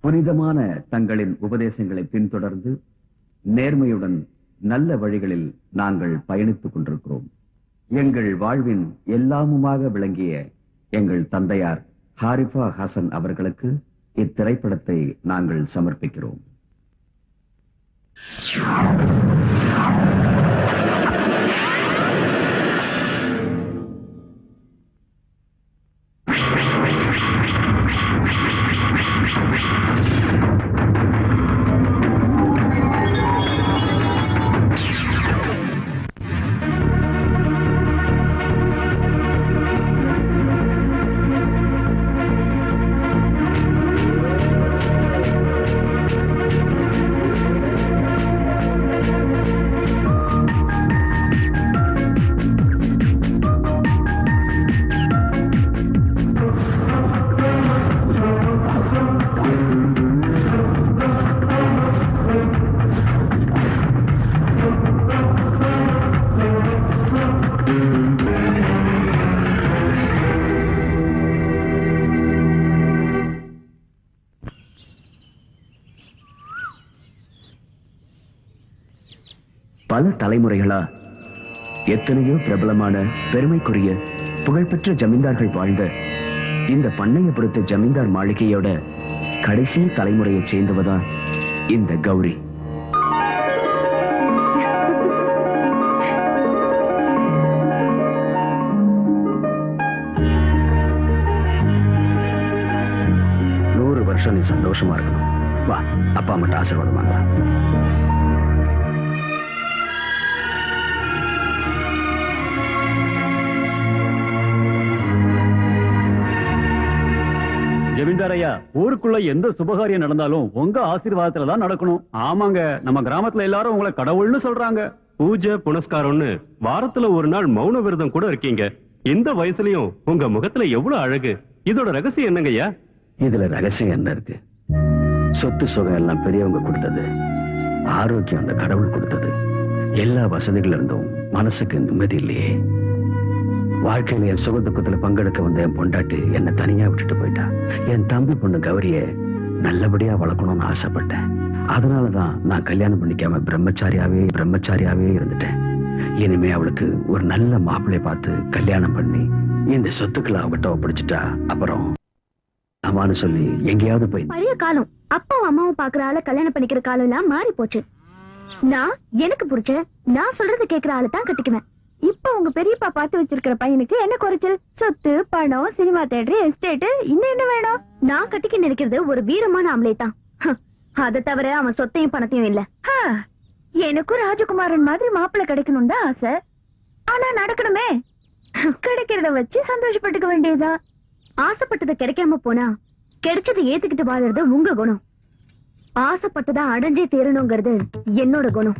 புனிதமான தங்களின் உபதேசங்களை பின்தொடர்ந்து நேர்மையுடன் நல்ல வழிகளில் நாங்கள் பயணித்துக் கொண்டிருக்கிறோம். எங்கள் வாழ்வின் எல்லாமுமாக விளங்கிய எங்கள் தந்தையார் ஹாரிஃபா ஹசன் அவர்களுக்கு இத்திரைப்படத்தை நாங்கள் சமர்ப்பிக்கிறோம். பல தலைமுறைகளா எத்தனையோ பிரபலமான பெருமைக்குரிய புகழ்பெற்ற ஜமீன்தார்கள் வாழ்ந்த இந்த பண்ணையபுரத்து ஜமீன்தார் மாளிகையோட கடைசி தலைமுறையை சேர்ந்தவதான் இந்த கௌரி. நூறு வருஷம் நீ சந்தோஷமா இருக்கணும். வா, அப்பா அம்மா ஆசீர்வாதம் வாங்கலாம். ஜமீன்தாரையா, ஊருக்குள்ள எந்த சுபகாரியம் நடந்தாலும் உங்க ஆசீர்வாதத்துல தான் நடக்கணும். ஆமாங்க, நம்ம கிராமத்துல எல்லாரும் உங்களை கடவுள்னு சொல்றாங்க. பூஜை புனஸ்காரம்னு வாரத்துல ஒரு நாள் மௌன விரதம் கூட இருக்கீங்க. இந்த வயசுலயும் உங்க முகத்துல எவ்வளவு அழகு. இதோட ரகசியம் என்னங்கய்யா? இதுல ரகசியம் என்ன இருக்கு? சொத்து சுகம் எல்லாம் பெரியவங்க கொடுத்தது, ஆரோக்கியம் அந்த கடவுள் கொடுத்தது. எல்லா வசதிகள் இருந்தும் மனசுக்கு நிம்மதி இல்லையே. வாழ்க்கையில என் சுக துக்கத்துல பங்கெடுக்க வந்த என் பொண்டாட்டி என்னை தனியா விட்டுட்டு போயிட்டா. என் தம்பி பொண்ணு கௌரிய நல்லபடியா வளர்க்கணும்னு ஆசைப்பட்டேன். அதனாலதான் நான் கல்யாணம் பண்ணிக்காம பிரம்மச்சாரியாவே இருந்துட்டேன். இனிமே அவளுக்கு ஒரு நல்ல மாப்பிள்ளைய பார்த்து கல்யாணம் பண்ணி இந்த சொத்துக்களை அவகிட்ட ஒப்படைச்சிட்டா அப்புறம் அம்மான்னு சொல்லி எங்கேயாவது போய். பழைய காலம் அப்பாவும் அம்மாவும் பாக்குற ஆளை கல்யாணம் பண்ணிக்கிற காலம் எல்லாம் மாறி போச்சு. நான் எனக்கு பிடிச்ச நான் சொல்றது கேட்கிற ஆளை தான் கட்டிக்குவேன். இப்ப உங்க பெரியப்பா பார்த்து வச்சிருக்கிற பையனுக்கு என்ன குறைச்சல்? சொத்து, பணம், சினிமா தியேட்டர், எஸ்டேட், இன்னும் என்ன வேணும்? நான் கட்டிக்க நினைக்கிறது ஒரு வீரமான ஆம்பளை தான். அதை தவிர அவன் சொத்தையும் பணத்தையும் இல்ல. எனக்கும் ராஜகுமாரன் மாதிரி மாப்பிள்ளை கிடைக்கணும் தான் ஆசை. ஆனா நடக்கணுமே. கிடைக்கிறத வச்சு சந்தோஷப்பட்டுக்க வேண்டியதா. ஆசைப்பட்டதை கிடைக்காம போனா கிடைச்சதை ஏத்துக்கிட்டு வாழறது உங்க குணம். ஆசைப்பட்டதா அடைஞ்சே தீரணுங்கிறது என்னோட குணம்.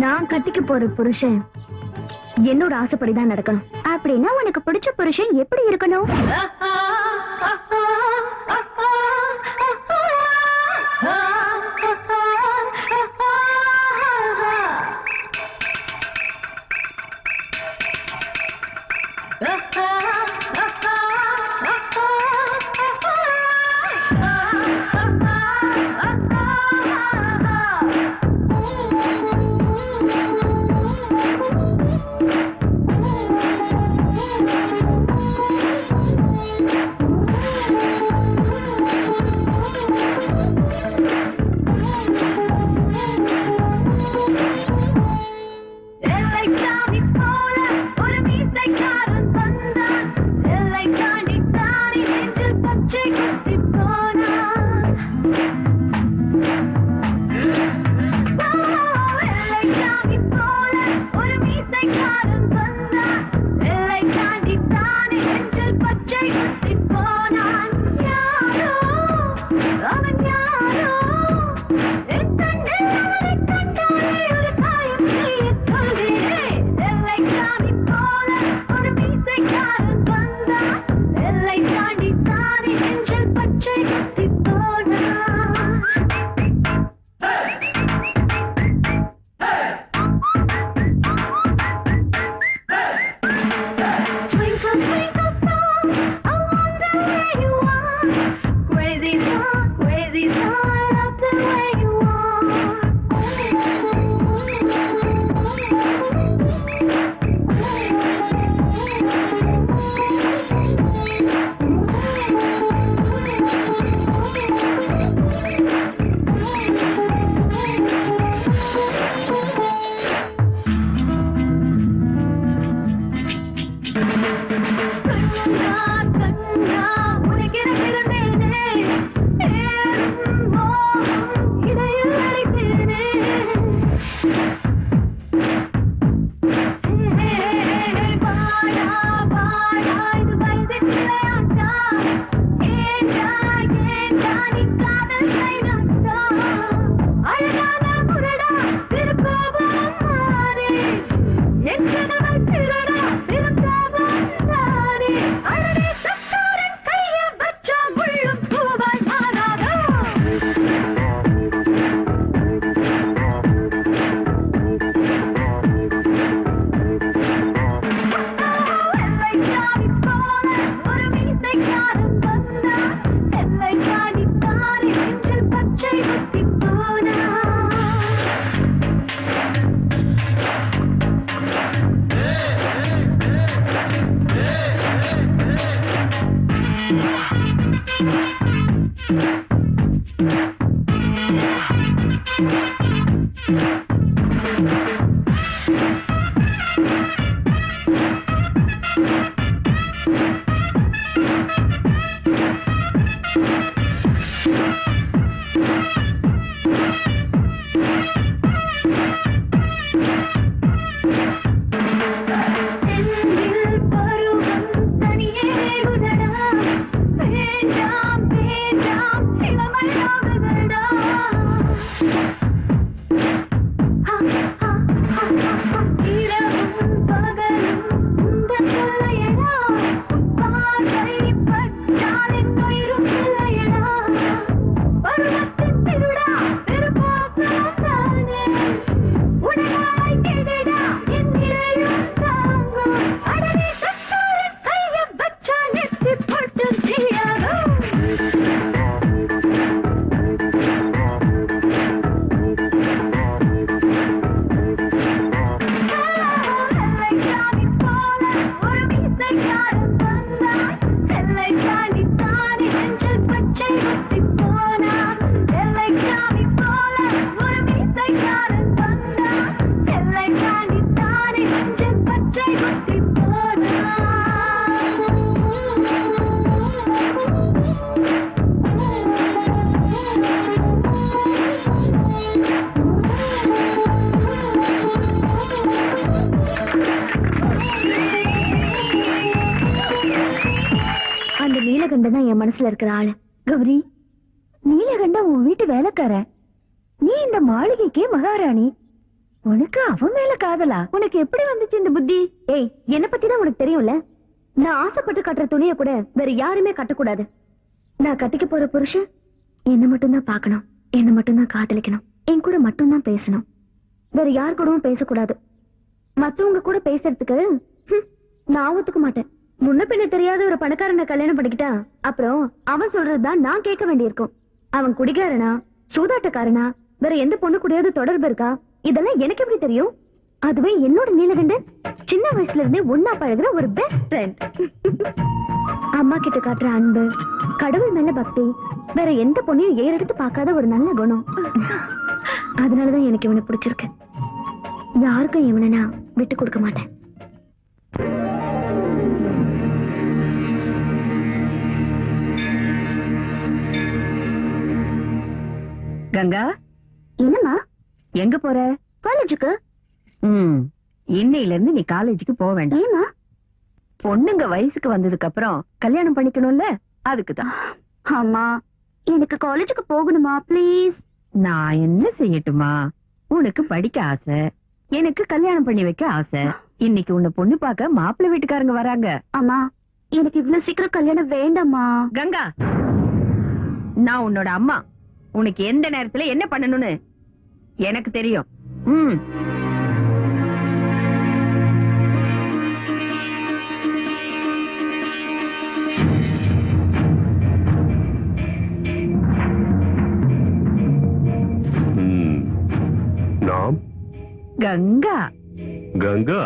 நான் கட்டிக்க போற புருஷன் என்னோட ஆசைப்படிதான் நடக்கணும். அப்படின்னா உனக்கு பிடிச்ச புருஷன் எப்படி இருக்கணும்? நீலகண்டன் தான் என் மனசுல இருக்கிற ஆளு. கௌரி, நீலகண்டன் உன் வீட்டு வேலைக்கார, நீ இந்த மாளிகைக்கே மகாராணி. உனக்கு அவன் மேல காதலா? உனக்கு எப்படி வந்துச்சு இந்த புத்தி? ஏய், என்ன பத்தி தான் உனக்கு தெரியும்ல. நான் ஆசைப்பட்டு கட்டுற துணியை கூட வேற யாருமே கட்டக்கூடாது. நான் கட்டிக்க போற புருஷன் என்ன மட்டும் தான் பார்க்கணும், என்ன மட்டும் தான் காதலிக்கணும், என் கூட மட்டும் தான் பேசணும், வேற யார் கூடவும் பேசக்கூடாது. மத்தவங்க கூட பேசுறதுக்கு நான் ஒத்துக்க மாட்டேன். முன்ன பின்ன தெரியாத ஒரு பணக்காரனை கல்யாணம் பண்ணிக்கிட்டா அப்புறம் அவன் சொல்றதுதான் நான் கேட்க வேண்டியிருக்கும். அவன் குடிகாரனா, சூதாட்டக்காரனா, வேற எந்த பொண்ணு கூடயாவது தொடர்பு இருக்கா, இதெல்லாம் எனக்கு எப்படி தெரியும்? அதுவே என்னோட நீலகண்டன் சின்ன வயசுல இருந்தே ஒன்னா பழகுற ஒரு பெஸ்ட் ஃப்ரெண்ட். அம்மா கிட்ட காட்டுற அன்பு, கடவுள் மேல பக்தி, வேற எந்த பொண்ணையும் ஏறெடுத்து பார்க்காத ஒரு நல்ல குணம். அதனாலதான் எனக்கு இவனை பிடிச்சிருக்கு. யாருக்கும் இவனை நான் விட்டு கொடுக்க மாட்டேன். கங்கா, என்னம்மா? எங்க போற? காலேஜுக்கு. இன்னையில இருந்து நீ காலேஜுக்கு போக வேண்டாம். ஏமா? பொண்ணுங்க வயசுக்கு வந்ததுக்கு அப்புறம் கல்யாணம் பண்ணிக்கணும்ல, அதுக்குதான். அம்மா, எனக்கு காலேஜுக்கு போகணுமா ப்ளீஸ்? நான் என்ன செய்யட்டுமா? உனக்கு படிக்க ஆசை, எனக்கு கல்யாணம் பண்ணி வைக்க ஆசை. இன்னைக்கு உன்னை பொண்ணு பார்க்க மாப்பிள்ளை வீட்டுக்காரங்க வராங்க. அம்மா, எனக்கு இவ்வளவு சீக்கிரம் கல்யாணம் வேண்டாமா? கங்கா, நான் உன்னோட அம்மா. உனக்கு எந்த நேரத்துல என்ன பண்ணணும்னு எனக்கு தெரியும். நாம் கங்கா. गंगा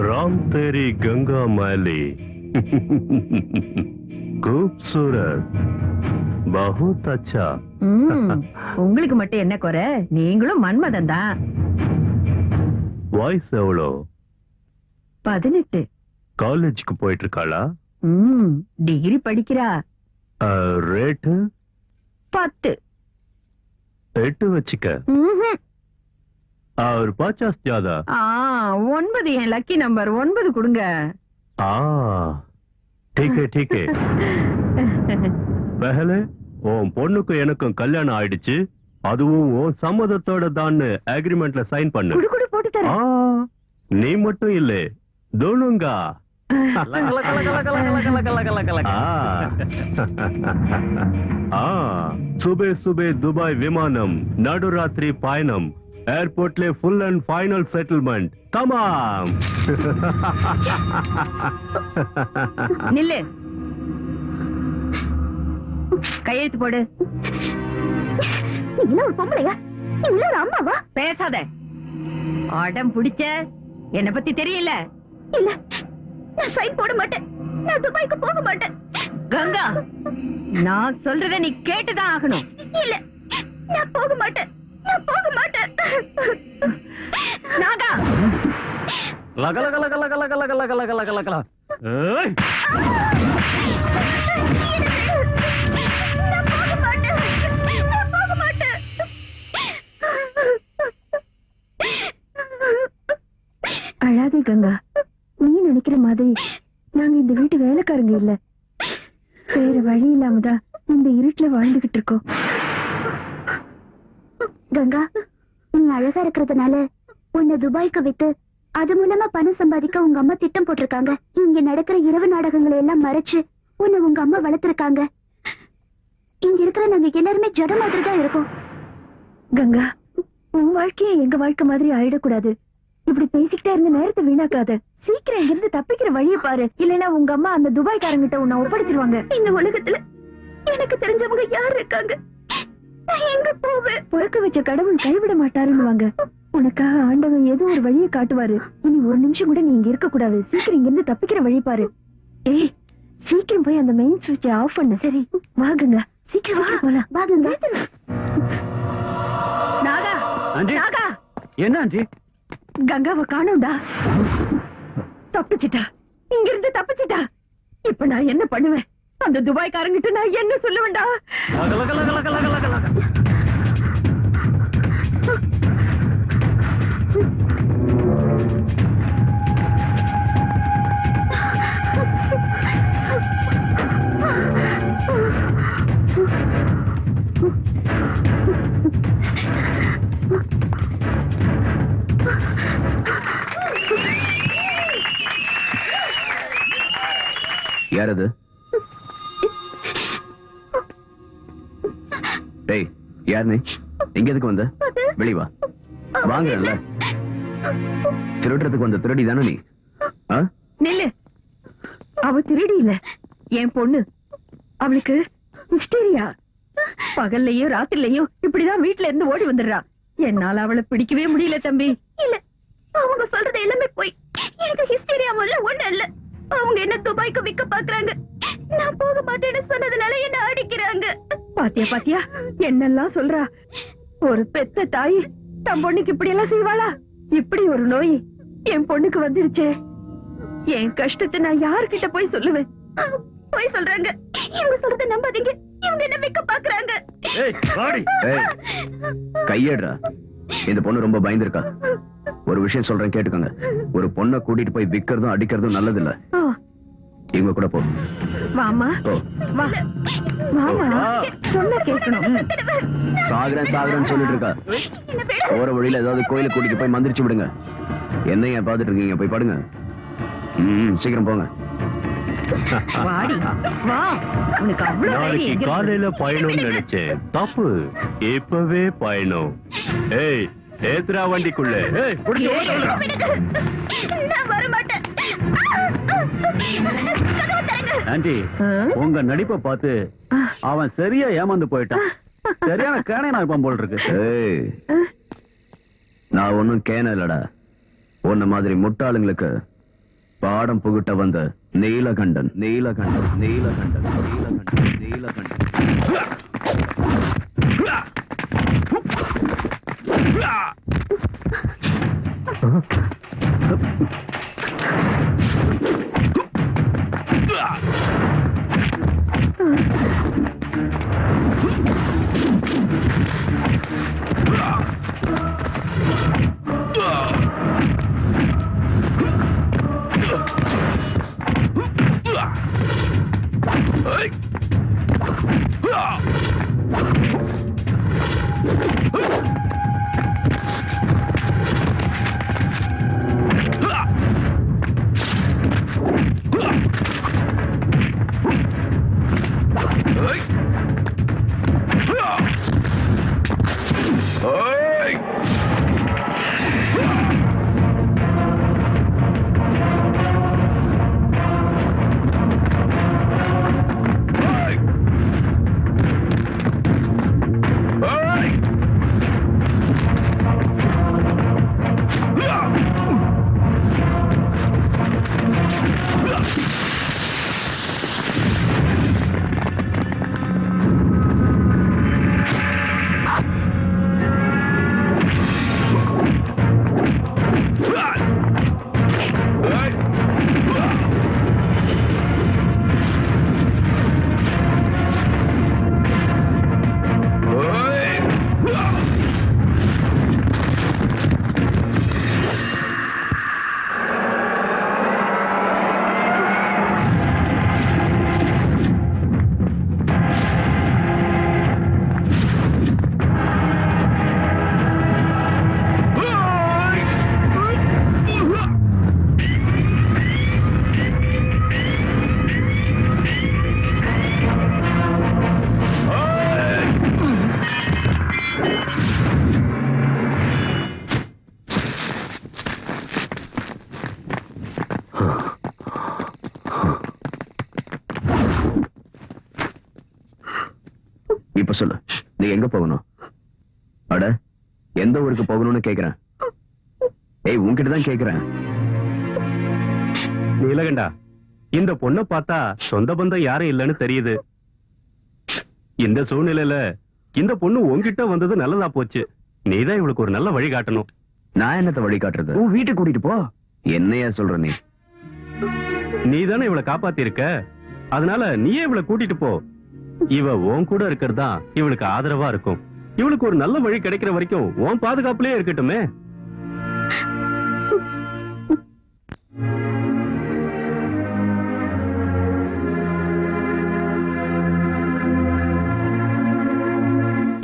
राम तेरी गंगा मैली खूबसूरत बहुत अच्छा. உங்களுக்கு மட்டும் என்ன குறை? நீங்களும் மன்மதன் தான். வாய்ஸ் எவ்வளோ? 18. காலேஜுக்கு போயிட்டு இருக்காளா? டிகிரி படிக்கிறா. ரேட்டு 10. 8 வச்சுக்க. और 50 ज्यादा. 9 என் லக்கி நம்பர். 9 கொடுங்க. ठीक है ठीक है. பெஹலே உன் பொண்ணுக்கும் எனக்கும் கல்யாணம் ஆயிடுச்சு, அதுவும் உன் சம்மதத்தோட தான் அக்ரிமெண்ட்ல சைன் பண்ணு. குடு குடு போட்டு ஆ, தரேன். நீ மட்டும் இல்ல, தோனுங்கா. சுபே சுபே துபாய் விமானம், நடுராத்திரி பயணம், ஏர்போர்ட்ல ஃபுல் அண்ட் ஃபைனல் செட்டில்மெண்ட். தமாம். நில்லு, கையெழுத்து போடு. நீ என்ன ஒரு பொம்பளையா? நீ இல்ல ஒரு அம்மாவா? பேசாத. அடம் பிடிச்ச என்ன பத்தி தெரியல. இல்ல, நான் சைன் போட மாட்டேன். நான் துபாய்க்கு போக மாட்டேன். கங்கா, நான் சொல்றத நீ கேட்டுதான் ஆகணும். இல்ல, நான் போக மாட்டேன். நான் போக மாட்டேன். நாகா, ஏய், நான் போக மாட்டேன். நான் போக மாட்டேன். அழாதே கங்கா. நீ நினைக்கிற மாதிரி நாங்க இந்த வீட்டு வேலைக்காரங்க இல்ல. வேற வழி இல்லாமதான் இந்த இருட்டுல வாழ்ந்துகிட்டு இருக்கோம். கங்கா, நீ அழகா இருக்கிறதுனால உன்னை துபாய்க்கு வித்து அது மூலமா பணம் சம்பாதிக்க உங்க அம்மா திட்டம் போட்டிருக்காங்க. இங்க நடக்கிற இரவு நாடகங்களை எல்லாம் மறைச்சு உன்னை உங்க அம்மா வளர்த்திருக்காங்க. இங்க இருக்கிற நாங்க எல்லாருமே ஜட மாதிரி தான் இருக்கோம். கங்கா, உன் வாழ்க்கையை எங்க வாழ்க்கை மாதிரி ஆயிடக்கூடாது. இப்படி பேசிக்கிட்டே இருந்த நேரத்தை வீணாக்காத. சீக்கிரம் இங்க இருந்து தப்பிக்கிற வழியை பாரு. இல்லைன்னா உங்க அம்மா அந்த துபாய்க்காரங்கிட்ட உன்னை ஒப்படைச்சிருவாங்க. இந்த உலகத்துல எனக்கு தெரிஞ்சவங்க யார் இருக்காங்க? நான் எங்க போவேன்? பொறுக்க வச்ச கடவுள் கைவிட மாட்டாருன்னுவாங்க. உனக்காக ஆண்டவன் ஏதோ ஒரு வழியை காட்டுவாரு. இனி ஒரு நிமிஷம் கூட நீ இங்க இருக்க கூடாது. சீக்கிரம் இங்க இருந்து தப்பிக்கிற வழி பாரு. ஏய், சீக்கிரம் போய் அந்த மெயின் சுவிட்சை ஆஃப் பண்ணு. சரி, வாங்குங்க. சீக்கிரம் சீக்கிரம் போலாம். வாங்குங்க. நாகா, ஆண்டி. நாகா, என்ன ஆண்டி? கங்காவை காணோம்டா. தப்பிச்சிட்டா, இங்க இருந்து தப்பிச்சிட்டா. இப்ப நான் என்ன பண்ணுவேன்? அந்த துபாய்க்காரங்கிட்ட நான் என்ன சொல்லுவேன்டா? யார் அது? டேய், யார் நீ? எங்க எதுக்கு வந்த? வெளிய வா. வாங்கல. திருடுறதுக்கு வந்த திருடி தானே நீ? ஆ? நில்லு. அவ திருடி இல்ல, என் பொண்ணு. அவளுக்கு ஹிஸ்டீரியா. பகல்லையும் ராத்திரிலையும் இப்படிதான் வீட்டுல இருந்து ஓடி வந்துடுறா. என்னால அவளை பிடிக்கவே முடியல தம்பி. இல்ல, அவங்க சொல்றது எல்லாமே போய். எனக்கு ஹிஸ்டீரியா முதல்ல ஒண்ணு இல்ல. அவங்க என்ன துபாய்க்கு விக்க பாக்குறாங்க. நான் போக மாட்டேன்னு சொன்னதுனால என்ன அடிக்கிறாங்க. பாத்தியா பாத்தியா என்னெல்லாம் சொல்றா. ஒரு பெத்த தாய் தன் பொண்ணுக்கு இப்படி எல்லாம் செய்வாளா? இப்படி ஒரு நோய் என் பொண்ணுக்கு வந்துடுச்சே. என் கஷ்டத்தை நான் யாருக்கிட்ட போய் சொல்லுவேன்? போய் சொல்றாங்க. இவங்க சொல்றத நம்பாதீங்க. இவங்க என்ன விக்க பாக்குறாங்க. ஏய், வாடி. ஏய், கையேடுறா. இந்த பொண்ணு ரொம்ப பயந்துருக்கா. ஒரு விஷயம் சொல்றேன், கேட்டுக்கோங்க. ஒரு பொண்ணை கூட்டிட்டு போய் விக்கிறதும் அடிக்கிறதும் நல்லது இல்ல. இவங்க கூட போ. வாமா, போ. வா. வாமா, சொன்ன கேட்கணும். சாகுறேன்னு சொல்லிட்டு இருக்கா. போற வழியில ஏதாவது கோயிலுக்கு கூட்டிட்டு போய் மந்திரிச்சு விடுங்க. என்ன ஏன் பாத்துட்டு இருக்கீங்க? போய் படுங்க. சீக்கிரம் போங்க. வாடி, வா. உனக்கு அவ்வளவு தைரியம் நாளைக்கு எங்க இருக்கு? காலையில பயணம்னு நினைச்சேன். தப்பு, இப்பவே பயணம். ஏய், ஏத்ரா வண்டிக்குள்ள. ஏய், புடிச்சு ஓடுடா. நான் வர மாட்டேன். ஆண்டி, உங்க நடிப்பை பார்த்து அவன் சரியா ஏமாந்து போயிட்டான். சரியான கேனை நான் இருப்பான் போல் இருக்கு. ஏய், நான் ஒன்னும் கேன இல்லடா. உன்ன மாதிரி முட்டாளுங்களுக்கு பாடம் புகுட்ட வந்த நீலகண்டன். நீலகண்டன் நீலகண்டன் நீலகண்டன் நீலகண்டன். Hey! இப்ப சொல்லு, நீ எங்க போகணும்? அட, எந்த ஊருக்கு போகணும்னு கேக்குறேன். ஏய், உன்கிட்ட தான் கேக்குறேன். நீலகண்டா, இந்த பொண்ணை பார்த்தா சொந்த பந்தம் யாரும் இல்லைன்னு தெரியுது. இந்த சூழ்நிலையில இந்த பொண்ணு உன்கிட்ட வந்தது நல்லதா போச்சு. நீதான் இவளுக்கு ஒரு நல்ல வழி காட்டணும். நான் என்னத்த வழி காட்டுறது? உன் வீட்டுக்கு கூட்டிட்டு போ. என்னையா சொல்ற நீ? நீதானே இவளை காப்பாத்தி இருக்க, அதனால நீயே இவளை கூட்டிட்டு போ. இவ உன் கூட இருக்கிறதா இவளுக்கு ஆதரவா இருக்கும். இவளுக்கு ஒரு நல்ல வழி கிடைக்கிற வரைக்கும் உன் பாதுகாப்புலயே இருக்கட்டுமே.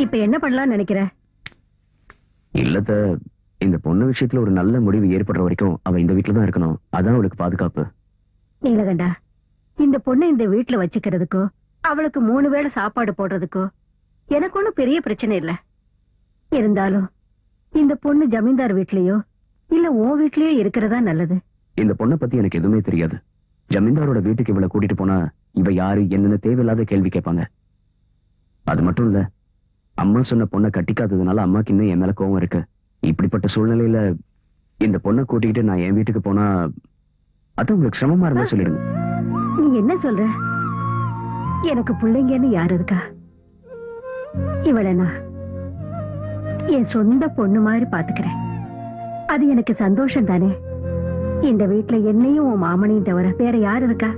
இப்ப என்ன பண்ணலாம்னு நினைக்கிற? இல்லத்த, இந்த பொண்ணு விஷயத்துல ஒரு நல்ல முடிவு ஏற்படுற வரைக்கும் அவ இந்த வீட்டுல தான் இருக்கணும். அதான் அவளுக்கு பாதுகாப்பு. நீலகண்டா, இந்த பொண்ணை இந்த வீட்டுல வச்சுக்கிறதுக்கோ அவளுக்கு 3 வேளை சாப்பாடு போடுறதுக்கோ எனக்கு ஒண்ணும் பெரிய பிரச்சனை இல்ல. இருந்தாலும் இந்த பொண்ணு ஜமீன்தார் வீட்லயோ இல்ல உன் வீட்லயோ இருக்கிறதா நல்லது. இந்த பொண்ணை பத்தி எனக்கு எதுவுமே தெரியாது. ஜமீன்தாரோட வீட்டுக்கு இவளை கூட்டிட்டு போனா இவ யாரு என்னன்னு தேவையில்லாத கேள்வி கேட்பாங்க. அது மட்டும் இல்ல, அம்மா சொன்ன பொண்ணை கட்டிக்காததுனால அம்மாக்கு இன்னும் என் மேல கோவம் இருக்கு. இப்படிப்பட்ட சூழ்நிலையில இந்த பொண்ணை கூட்டிக்கிட்டு நான் என் வீட்டுக்கு போனா அது உங்களுக்கு சிரமமா இருந்தா சொல்லிடுங்க. நீ என்ன சொல்ற? எனக்கு பிள்ளைங்கன்னு யாரு இருக்கா? இவளை நான் என் சொந்த பொண்ணு மாதிரி பாத்துக்கிறேன். அது எனக்கு சந்தோஷம் தானே. இந்த வீட்டுல என்னையும் உன் மாமனையும் தவிர வேற யாரு இருக்கா?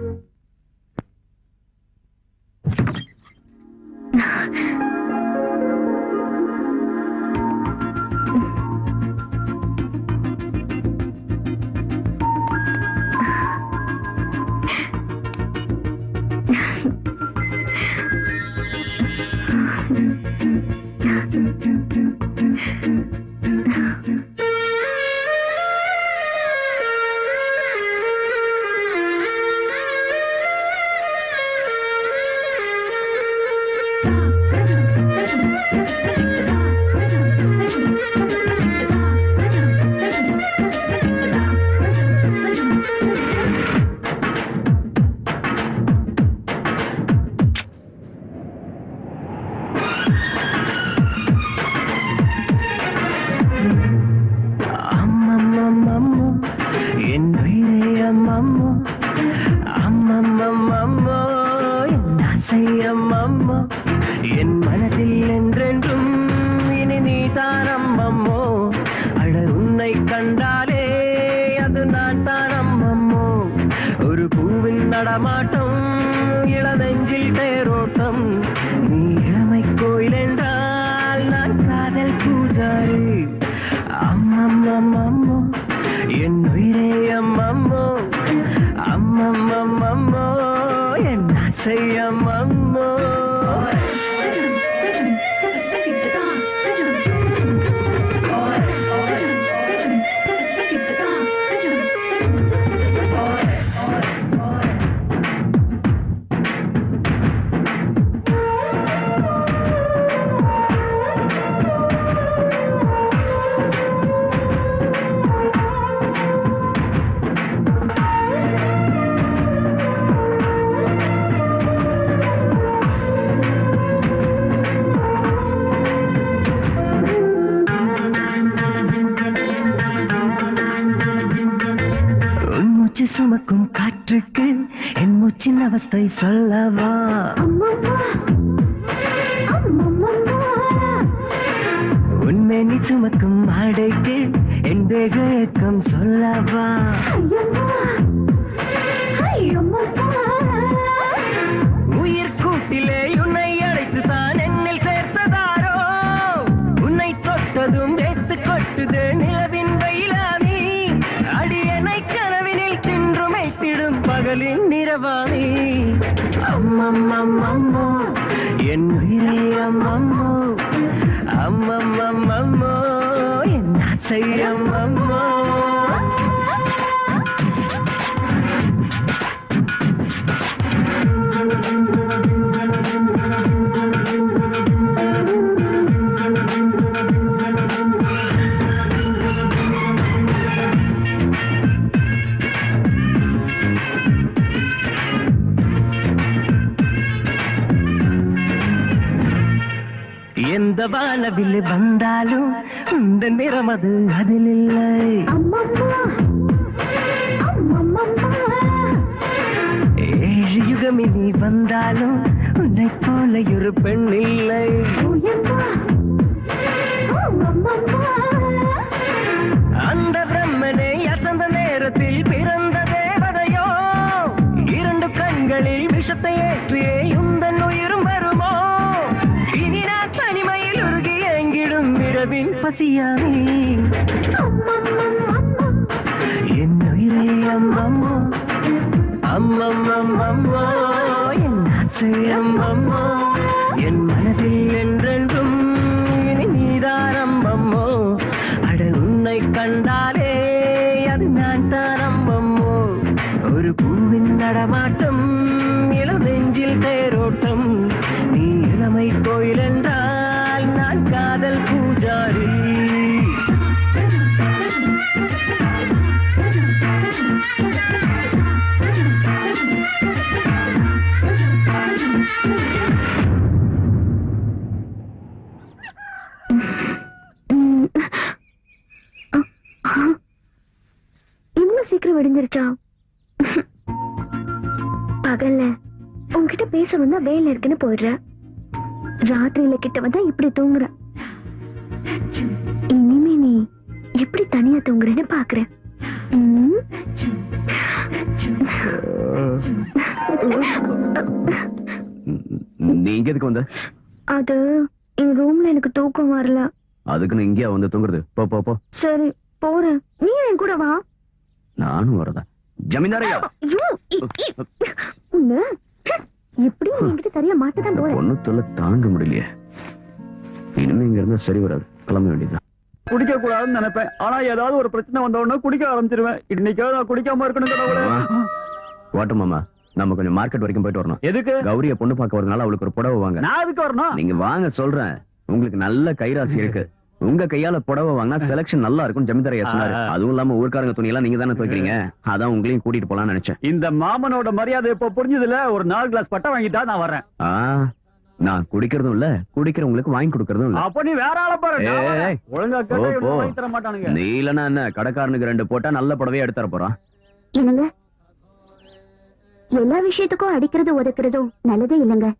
என் மனதில் என்றென்றும் இனி நீ தானம்மம்மோ. அட உன்னை கண்டாலே அது நான் தானம்மம்மோ. ஒரு பூவின் நடமாட்டம், இளநெஞ்சில் தேரோட்டம். நீ இளமை கோயில் என்றால் நான் காதல் பூஜாரி. அம்மம்மம்மம்மோ என் உயிரே அம்மம்மோ. அம்மம்மம்மம்மோ என் ஆசை அம்மம்மோ. என் அவஸ்தை சொல்லவா உண்மை நீ சுமக்கும் ஆடைக்கு என் தேகம் சொல்லவா உயிர் கூட்டிலே உன்னை அழைத்து தான் என்னில் சேர்த்ததாரோ உன்னை தொட்டதும் வேத்து கொட்டுது நிலவின் வெயிலானி அடியனை கனவினில் தின்றுமைத்திடும் பகலின் நிறவானி அம்மம்மம்மம்மோ என் உயிரே அம்மம்மோ அம்மம்மம்மம்மோ என் ஆசை அம்மம்மோ எந்த வானவில் வந்தாலும் இந்த நிறம் அது அதில் இல்லை ஏழு யுகமினி வந்தாலும் உன்னை போல ஒரு பெண் இல்லை அந்த பிரம்மனை அசந்த நேரத்தில் பிறந்த தேவதையோ இரண்டு கண்களில் விஷத்தை ஏற்றியே உந்தன் உயிரும் வருமோ இனி நான் தனிமையில் உருகி எங்கிடும் இரவின் பசியானே என் உயிரே அம்மம்மோ அம்மம்மம்மம்மோ என் ஆசை அம்மம்மோ என் மனதில் என்றென்றும் இனி நீதான் அம்மம்மோ அட உன்னை கண்டாலே அது நான் தான் அம்மம்மோ ஒரு பூவின் நடமாட்டம் இளம் நெஞ்சில் தேரோட்டம் நீ இளமை கோயில் என்றால் நான் காதல் பூஜாரி இவ்வளவு சீக்கிரம் விடிஞ்சிருச்சா? பகல்ல உன்கிட்ட பேச வந்தா வேலை இருக்குன்னு போயிடுற, ராத்திரியில கிட்ட வந்தா இப்படி தூங்குற. இனிமே நீ எப்படி தனியா தூங்குறேன்னு பாக்குறேன். நீ இங்க எதுக்கு வந்த? அது என் ரூம்ல எனக்கு தூக்கம் வரல. அதுக்கு நீ இங்கேயா வந்து தூங்குறது? போ போ போ. சரி போறேன், நீ என் கூட வா. நானும் வரதா? ஜமீன்தாரையா உன்ன எப்படி என்கிட்ட சரியா மாட்டதான் போற. ஒண்ணு தொல்லை தாங்க முடியலையே. இனிமே இங்க இருந்தா சரி வராது, கிளம்ப வேண்டியதுதான். குடிக்க கூடாதுன்னு நினைப்பேன், ஆனா ஏதாவது ஒரு பிரச்சனை வந்த உடனே குடிக்க ஆரம்பிச்சிருவேன். இன்னைக்கு நான் குடிக்காம இருக்கணும். ஓட்டம் மாமா, நம்ம கொஞ்சம் மார்க்கெட் வரைக்கும் போயிட்டு வரணும். எதுக்கு? கௌரிய பொண்ணு பார்க்க வரதுனால அவளுக்கு ஒரு புடவை வாங்க. நான் அதுக்கு வரணும். நீங்க வாங்க சொல்றேன், உங்களுக்கு நல்ல கைராசி இருக்கு. உங்க கையால புடவை வாங்கினா செலக்ஷன் நல்லா இருக்கும் ஜமீன்தாரையா சொன்னாரு. அதுவும் இல்லாம ஊர்க்காரங்க துணி எல்லாம் நீங்க தானே துவைக்கிறீங்க, அதான் உங்களையும் கூட்டிட்டு போலாம்னு நினைச்சேன். இந்த மாமனோட மரியாதை இப்ப புரிஞ்சதுல. ஒரு 4 கிளாஸ் பட்டை வாங்கிட்டா நான் வரேன். நான் குடிக்கிறதும் இல்ல, குடிக்கிறவங்களுக்கு வாங்கி கொடுக்கறதும் இல்ல. அப்ப நீ வேற ஆள பாரு. ஏய், ஒழுங்கா போ, போ. வாங்கி தர மாட்டானுங்க. நீ இல்லன்னா என்ன, கடைக்காரனுக்கு 2 போட்டா நல்ல புடவையா எடுத்து தர போறான். என்னங்க, எல்லா விஷயத்துக்கும் அடிக்கிறது ஒதுக்குறதும் நல்லதே இல்லைங்க.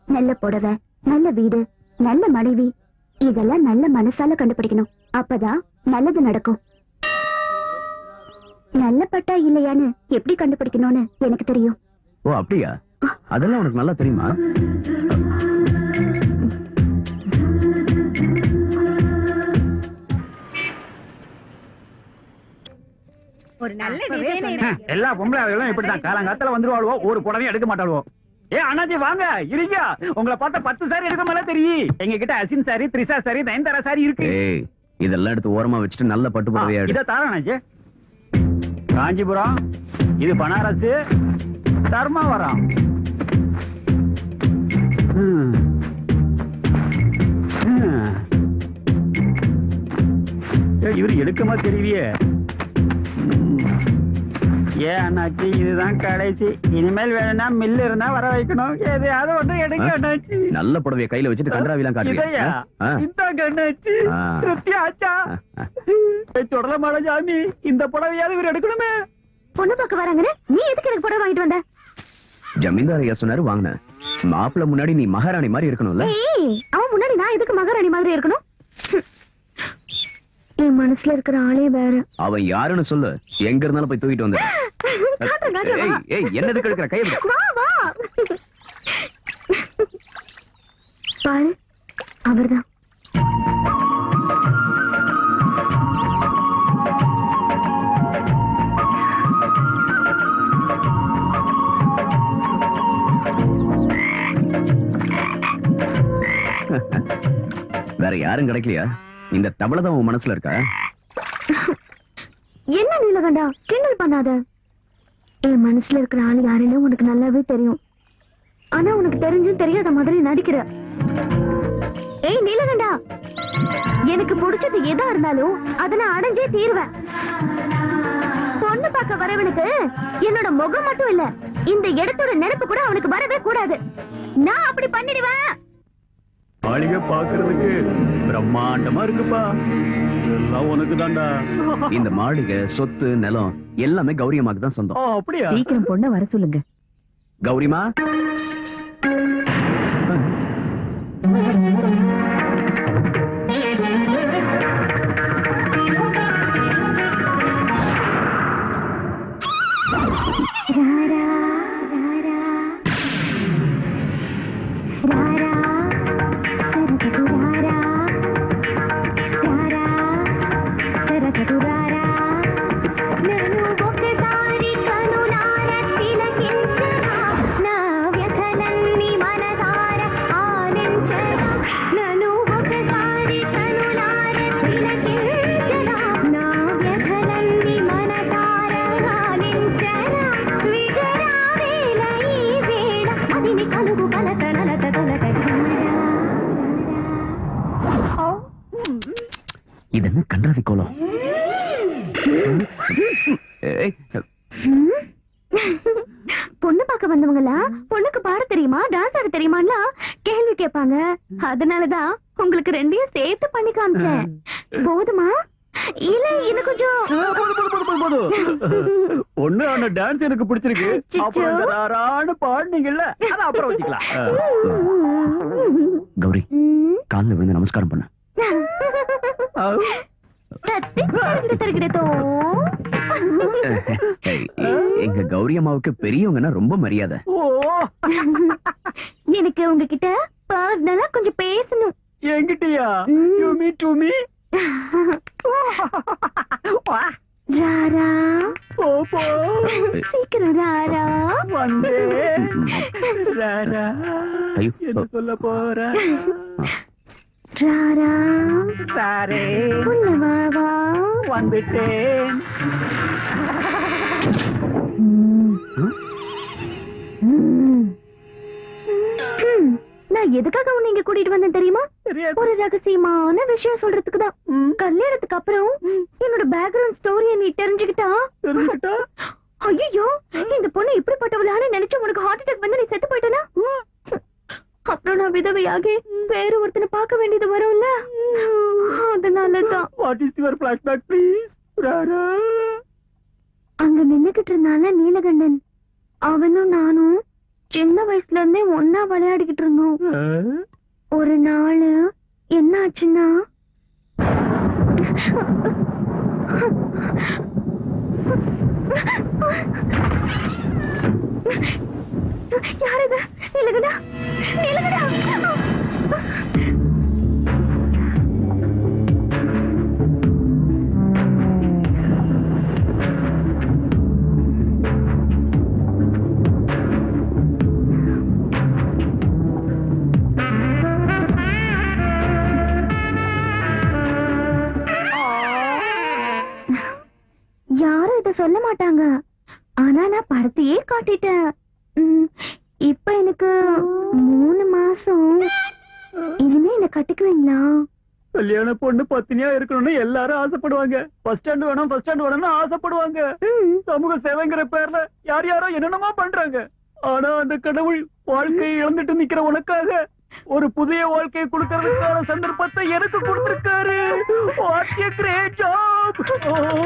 நல்ல புடவை, நல்ல வீடு, நல்ல மனைவி, இதெல்லாம் நல்ல மனசால கண்டுபிடிக்கணும். அப்பதான் நல்லது நடக்கும். நல்ல பட்டா இல்லையான்னு எப்படி கண்டுபிடிக்கணும்னு எனக்கு தெரியும். ஓ அப்படியா? அதெல்லாம் உனக்கு நல்லா தெரியுமா? ஒரு நல்ல டிசைன். எல்லா பொம்பளைகளும் இப்படிதான் காலங்காலத்துல வந்துருவாளுவோ, ஒரு புடவையும் எடுக்க மாட்டாளுவோ. ஏ அண்ணாச்சி வாங்க இருங்க, உங்களை பார்த்தா 10 சாரி எடுக்க மேல தெரியும். எங்க கிட்ட Asin sorry, Trisha sorry, Nayanthara sorry இருக்கு. ஏய், இதெல்லாம் எடுத்து ஓரமா வச்சுட்டு நல்ல பட்டு புடவையா எடு. இத தாரா அண்ணாச்சி. காஞ்சிபுரம், இது பனாரஸ், தர்மாவரம். இவரு எடுக்கமா தெரியலையே. ஏன் அண்ணாச்சி, இதுதான் கடைசி. இனிமேல் வேணும்னா மில்லு இருந்தா வர வைக்கணும். எதையாவது ஒண்ணு எடுங்க அண்ணாச்சி. நல்ல புடவைய கையில வச்சுட்டு கன்றாவிலாம் காட்டுறியா? இந்தாங்க அண்ணாச்சி. திருப்தி ஆச்சா? தொடல மாட சாமி, இந்த புடவையாவது இவர் எடுக்கணுமே. பொண்ணு பார்க்க வராங்கன்னு நீ எதுக்கு எனக்கு புடவை வாங்கிட்டு வந்த? ஜமீன்தார் ஐயா சொன்னாரு வாங்கின மாப்பிள்ள முன்னாடி நீ மகாராணி மாதிரி இருக்கணும்ல. ஏய், அவன் முன்னாடி நான் எதுக்கு மகாராணி மாதிரி இருக்கணும்? என் மனசுல இருக்கிற ஆளே வேற. அவன் யாருன்னு சொல்லு, எங்க இருந்தாலும் போய் தூக்கிட்டு வந்து. காட்டுறேன், காட்டுறேன், வா. ஏய் என்னதுக்கு எடுக்கிற கை விடு. வா வா. பாரு, அவர்தான். வேற யாரும் கிடைக்கலையா? இந்த தவளை தான் உன் மனசுல இருக்கா? என்ன நீலகண்டா, கிண்டல் பண்ணாத. என் மனசுல இருக்கிற ஆள் யாருன்னு உனக்கு நல்லாவே தெரியும். ஆனா உனக்கு தெரிஞ்சும் தெரியாத மாதிரி நடிக்கிற. ஏய் நீலகண்டா, எனக்கு பிடிச்சது எதா இருந்தாலும் அதை நான் அடைஞ்சே தீருவேன். பொண்ணு பார்க்க வரவனுக்கு என்னோட முகம் மட்டும் இல்ல, இந்த இடத்தோட நினைப்பு கூட அவனுக்கு வரவே கூடாது. நான் அப்படி பண்ணிடுவேன். மாளிகை பாக்குறதுக்கு பிரம்மாண்டமா இருக்குப்பா. எல்லாம் உனக்கு தான்டா. இந்த மாளிகை, சொத்து, நிலம் எல்லாமே கௌரியமாக்கு தான் சொந்தம். அப்படியா? சீக்கிரம் பொண்ண வர சொல்லுங்க. கௌரிமா, ராரா, ராரா, ராரா, సరసకు రారా, రారా, సరసకు రారా. నన్ను ఒకసారి కనులార తిలకించరా, నా వ్యథలన్నీ మనసార ఆలించరా. నన్ను ఒకసారి కనులార తిలకించరా, నా వ్యథలన్నీ మనసార ఆలించరా. విగరావేల ఈ వేళ అదిని కలుగు కలత నలత తొలత. இது என்ன கன்றாவி கோலம்? ஏய், பொண்ணு பார்க்க வந்தவங்களா பொண்ணுக்கு பாட தெரியுமா, டான்ஸ் ஆட தெரியுமான்னா கேள்வி கேட்பாங்க. அதனாலதான் உங்களுக்கு ரெண்டையும் சேர்த்து பண்ணி காமிச்சேன். போதுமா இல்ல இன்னும் கொஞ்சம்? ஒண்ணு அந்த டான்ஸ் எனக்கு பிடிச்சிருக்கு. அச்சச்சோ. அப்புறம் இந்த ராரான்னு பாடுனீங்கல்ல, அத அப்புறம் வச்சுக்கலாம். கௌரி, கால்ல விழுந்து நமஸ்காரம் பண்ண. ஏய், எங்க கௌரி அம்மாவுக்கு பெரியவங்கன்னா ரொம்ப மரியாதை. ஓ, எனக்கு உங்ககிட்ட பர்சனலா கொஞ்சம் பேசணும். என்கிட்டயா? You me to me? ராரா, போ போ, சீக்கிரம் ராரா. வந்தே. ராரா, ஐயோ. என்ன சொல்ல போற? ராரா, சாரே, உள்ள வா வா. வந்துட்டேன். நான் எதுக்காக உன்னை இங்க கூட்டிட்டு வந்தேன் தெரியுமா? தெரியாது. ஒரு ரகசியமான விஷயம் சொல்றதுக்கு தான். கல்யாணத்துக்கு அப்புறம் என்னோட பேக்ரவுண்ட் ஸ்டோரியை நீ தெரிஞ்சுக்கிட்டா, தெரிஞ்சுக்கிட்டா? ஐயோ இந்த பொண்ணு இப்படிப்பட்டவளான்னு நினைச்சு உனக்கு ஹார்ட் அட்டாக் வந்து நீ செத்து போயிட்டனா, அப்புறம் நான் விதவையாகி வேற ஒருத்தனை பார்க்க வேண்டியது வரும்ல. அதனாலதான் what is your flashback please? ராரா, அங்க நின்னுகிட்டு இருந்தால நீலகண்டன், அவனும் நானும் சின்ன வயசுல இருந்தே ஒன்னா விளையாடிக்கிட்டு இருந்தோம். ஒரு நாள் என்ன ஆச்சுன்னா, யார் இது? நீலகண்டா, நீலகண்டா. யாரும் இத சொல்ல மாட்டாங்க, ஆனா நான் படத்தையே காட்டிட்டேன். இப்ப எனக்கு 3 மாசம். இனிமே என்ன கட்டிக்குவீங்களா? கல்யாண பொண்ணு பத்தினியா இருக்கணும்னு எல்லாரும் ஆசைப்படுவாங்க. ஃபர்ஸ்ட் ஸ்டாண்ட் வேணும், ஃபர்ஸ்ட் ஸ்டாண்ட் வேணும்னு ஆசைப்படுவாங்க. சமூக சேவைங்கிற பேர்ல யார் யாரோ என்னென்னமா பண்றாங்க. ஆனா அந்த கடவுள் வாழ்க்கையை இழந்துட்டு நிக்கிற உனக்காக ஒரு புதிய வாழ்க்கையை கொடுக்கறதுக்கான சந்தர்ப்பத்தை எனக்கு கொடுத்திருக்காரு. What a great job! Oh,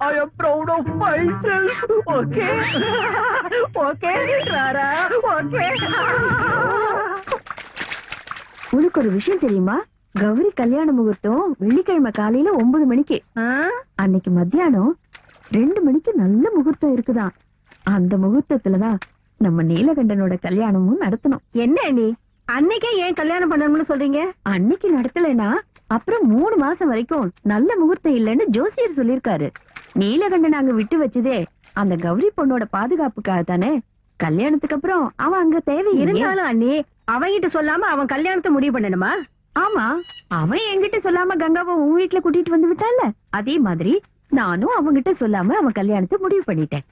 I am proud of myself. Okay, okay, Clara, okay. உனக்கு ஒரு விஷயம் தெரியுமா? கௌரி கல்யாண முகூர்த்தம் வெள்ளிக்கிழமை காலையில 9 மணிக்கு. அன்னைக்கு மத்தியானம் 2 மணிக்கு நல்ல முகூர்த்தம் இருக்குதான். அந்த முகூர்த்தத்துலதான் நம்ம நீலகண்டனோட கல்யாணமும் நடத்தணும். என்ன நீ அன்னைக்கே ஏன் கல்யாணம் பண்ணணும்னு சொல்றீங்க? அன்னைக்கு நடத்தலைன்னா அப்புறம் 3 மாசம் வரைக்கும் நல்ல முகூர்த்தம் இல்லைன்னு ஜோசியர் சொல்லிருக்காரு. நீலகண்டன் அங்க விட்டு வச்சதே அந்த கௌரி பொண்ணோட பாதுகாப்புக்காக தானே. கல்யாணத்துக்கு அப்புறம் அவன் அங்க தேவை இருந்தாலும் அண்ணி அவன்கிட்ட சொல்லாம அவன் கல்யாணத்தை முடிவு பண்ணணுமா? ஆமா, அவன் என்கிட்ட சொல்லாம கங்காவை உன் வீட்டுல கூட்டிட்டு வந்து விட்டான்ல, அதே மாதிரி நானும் அவன்கிட்ட சொல்லாம அவன் கல்யாணத்தை முடிவு பண்ணிட்டேன்.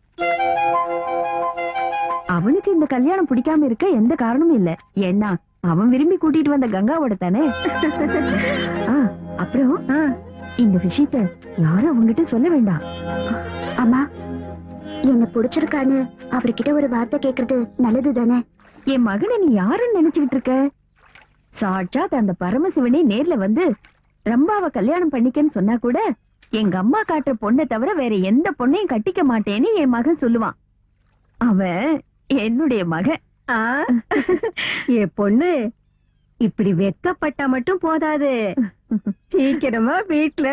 அவனுக்கு இந்த கல்யாணம் பிடிக்காம இருக்க எந்த காரணமும் இல்ல. ஏன்னா அவன் விரும்பி கூட்டிட்டு வந்த கங்காவோட தானே. அப்புறம் இந்த விஷயத்த யாரும் அவங்கிட்ட சொல்ல வேண்டாம். அம்மா, என்ன பிடிச்சிருக்கான்னு அவர்கிட்ட ஒரு வார்த்தை கேக்குறது நல்லது தானே? என் மகனை நீ யாருன்னு நினைச்சுக்கிட்டு இருக்க? சாட்சாத் அந்த பரமசிவனே நேர்ல வந்து ரம்பாவை கல்யாணம் பண்ணிக்கன்னு சொன்னா கூட எங்க அம்மா காட்டுற பொண்ணை தவிர வேற எந்த பொண்ணையும் கட்டிக்க மாட்டேன்னு என் மகன் சொல்லுவான். அவன் என்னுடைய மகன். என் பொண்ணு இப்படி வெக்கப்பட்டா மட்டும் போதாது, சீக்கிரமா வீட்டுல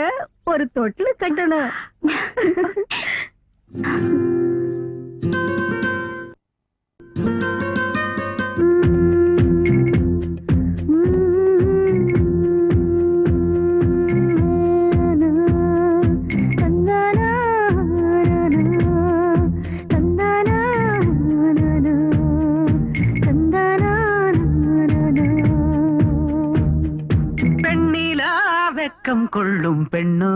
ஒரு தொட்டில் கட்டணும். வெக்கம் கொள்ளும் பெண்ணோ,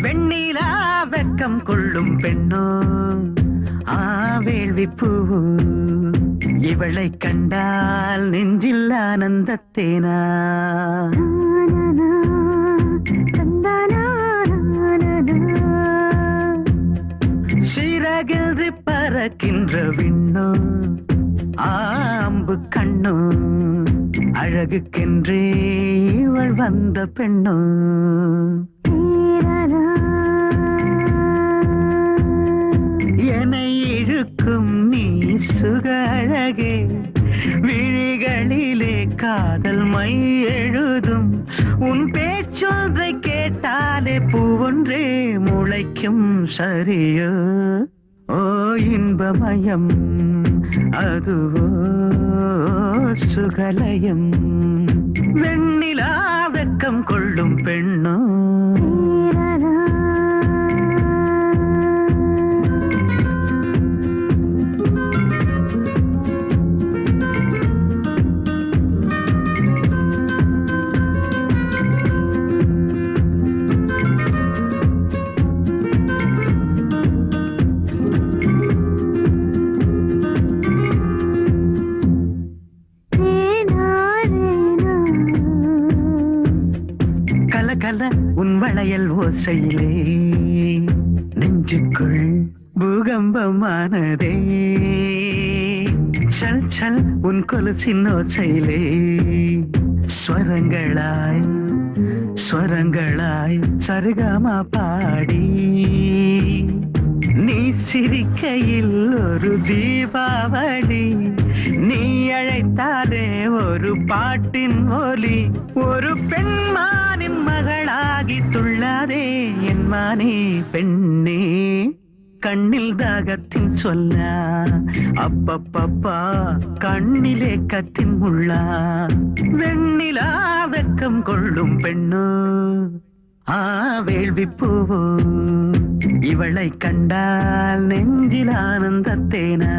வெண்ணிலா வெக்கம் கொள்ளும் பெண்ணோ, வேள்வி பூவு இவளை கண்டால் நெஞ்சில் ஆனந்தத்தேனா. சிறகின்றி பறக்கின்ற விண்ணோ, ஆம்பு கண்ணோ, அழகுக்கென்றே இவள் வந்த பெண்ணோ. என்னை இழுக்கும் நீ சுக அழகே, விழிகளிலே காதல் மை எழுதும். உன் பேச்சொன்றை கேட்டாலே பூவொன்றே முளைக்கும் சரியோ. ஓ இன்பமயம் அதுவோ சுகலயம். வெண்ணிலா வெக்கம் கொள்ளும் பெண்ணோ. கல உன் வளையல் ஓசையிலே நெஞ்சுக்குள் பூகம்பமானதே. சல் சல் உன் கொலுசின் ஓசையிலே ஸ்வரங்களாய் ஸ்வரங்களாய் சரிகமா பாடி. நீ சிரிக்கையில் ஒரு தீபாவளி, நீ அழைத்தாலே ஒரு பாட்டின் ஒலி. ஒரு பெண்மானின் மகளாகி துள்ளாதே என் மானே பெண்ணே. கண்ணில் தாகத்தின் சொல்லா, அப்பப்பப்பா கண்ணிலே கத்தின் முள்ளா. வெண்ணிலா வெக்கம் கொள்ளும் பெண்ணோ, வேள்வி பூவோ இவளை கண்டால் நெஞ்சில் ஆனந்தத்தேனா.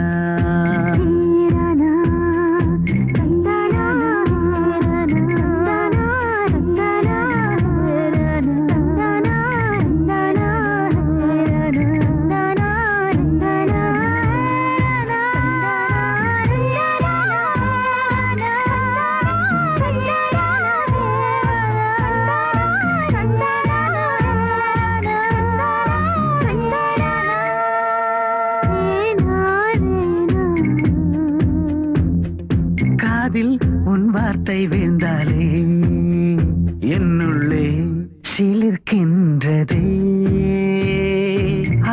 காதில் உன் வார்த்தை வீழ்ந்தாலே என்னுள்ளே சிலிர்க்கின்றதே.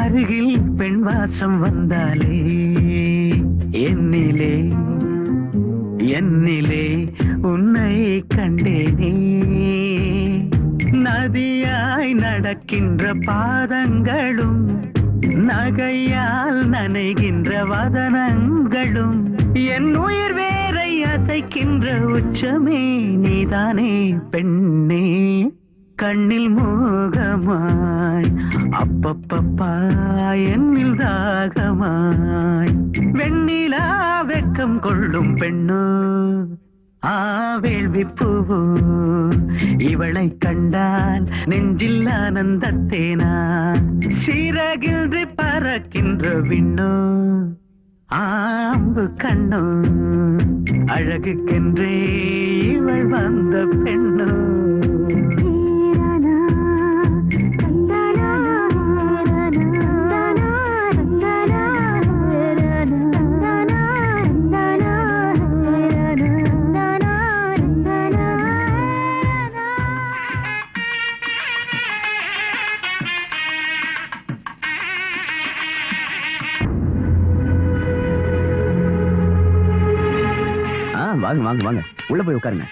அருகில் பெண் வாசம் வந்தாலே என்னிலே என்னிலே உன்னை கண்டேனே. நதியாய் நடக்கின்ற பாதங்களும் நகையால் நனைகின்ற வதனங்களும் என் உயிர் வேரை அசைக்கின்ற உச்சமே நீதானே பெண்ணே. கண்ணில் மோகமாய் அப்பப்பப்பா என்னில் தாகமாய் வெண்ணிலா வெக்கம் கொள்ளும் பெண்ணோ வேள்வி பூவோ. இவளை கண்டால் நெஞ்சில் ஆனந்தத்தேனா சிறகின்றி பறக்கின்ற விண்ணோ ஆம்பு கண்ணோ. அழகுக்கென்றே இவள் வந்த பெண்ணோ. வாங்க வாங்க வாங்க, உள்ள போய் உட்காருங்க.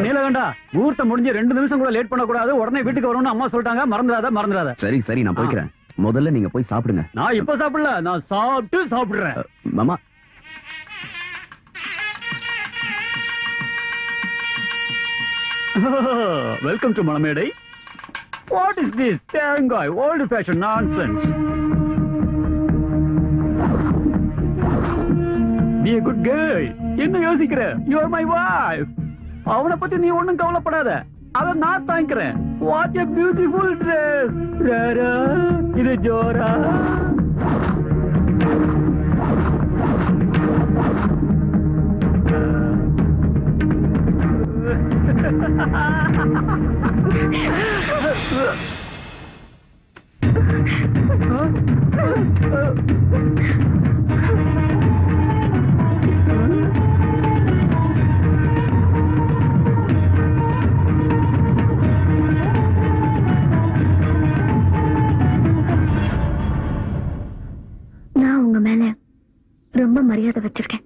நீலகண்டா, முகூர்த்தம் முடிஞ்சு 2 நிமிஷம் கூட லேட் பண்ணக்கூடாது. உடனே வீட்டுக்கு வரணும்னு அம்மா சொல்லிட்டாங்க. மறந்துடாத. சரி சரி, நான் போய்க்கிறேன். முதல்ல நீங்க போய் சாப்பிடுங்க. நான் இப்ப சாப்பிடல, நான் சாப்பிடுறேன். மாமா, Welcome to Malamedai. What is this தேங்காய் old fashioned nonsense? Be a good girl. என்ன யோசிக்கிற? You are my wife. அவனை பத்தி நீ ஒண்ணும் கவலைப்படாத, அத நான் தாங்கிக்கிறேன். What a beautiful dress. Rara, இது ஜோரா. நான் உங்க மேல ரொம்ப மரியாதை வச்சிருக்கேன்.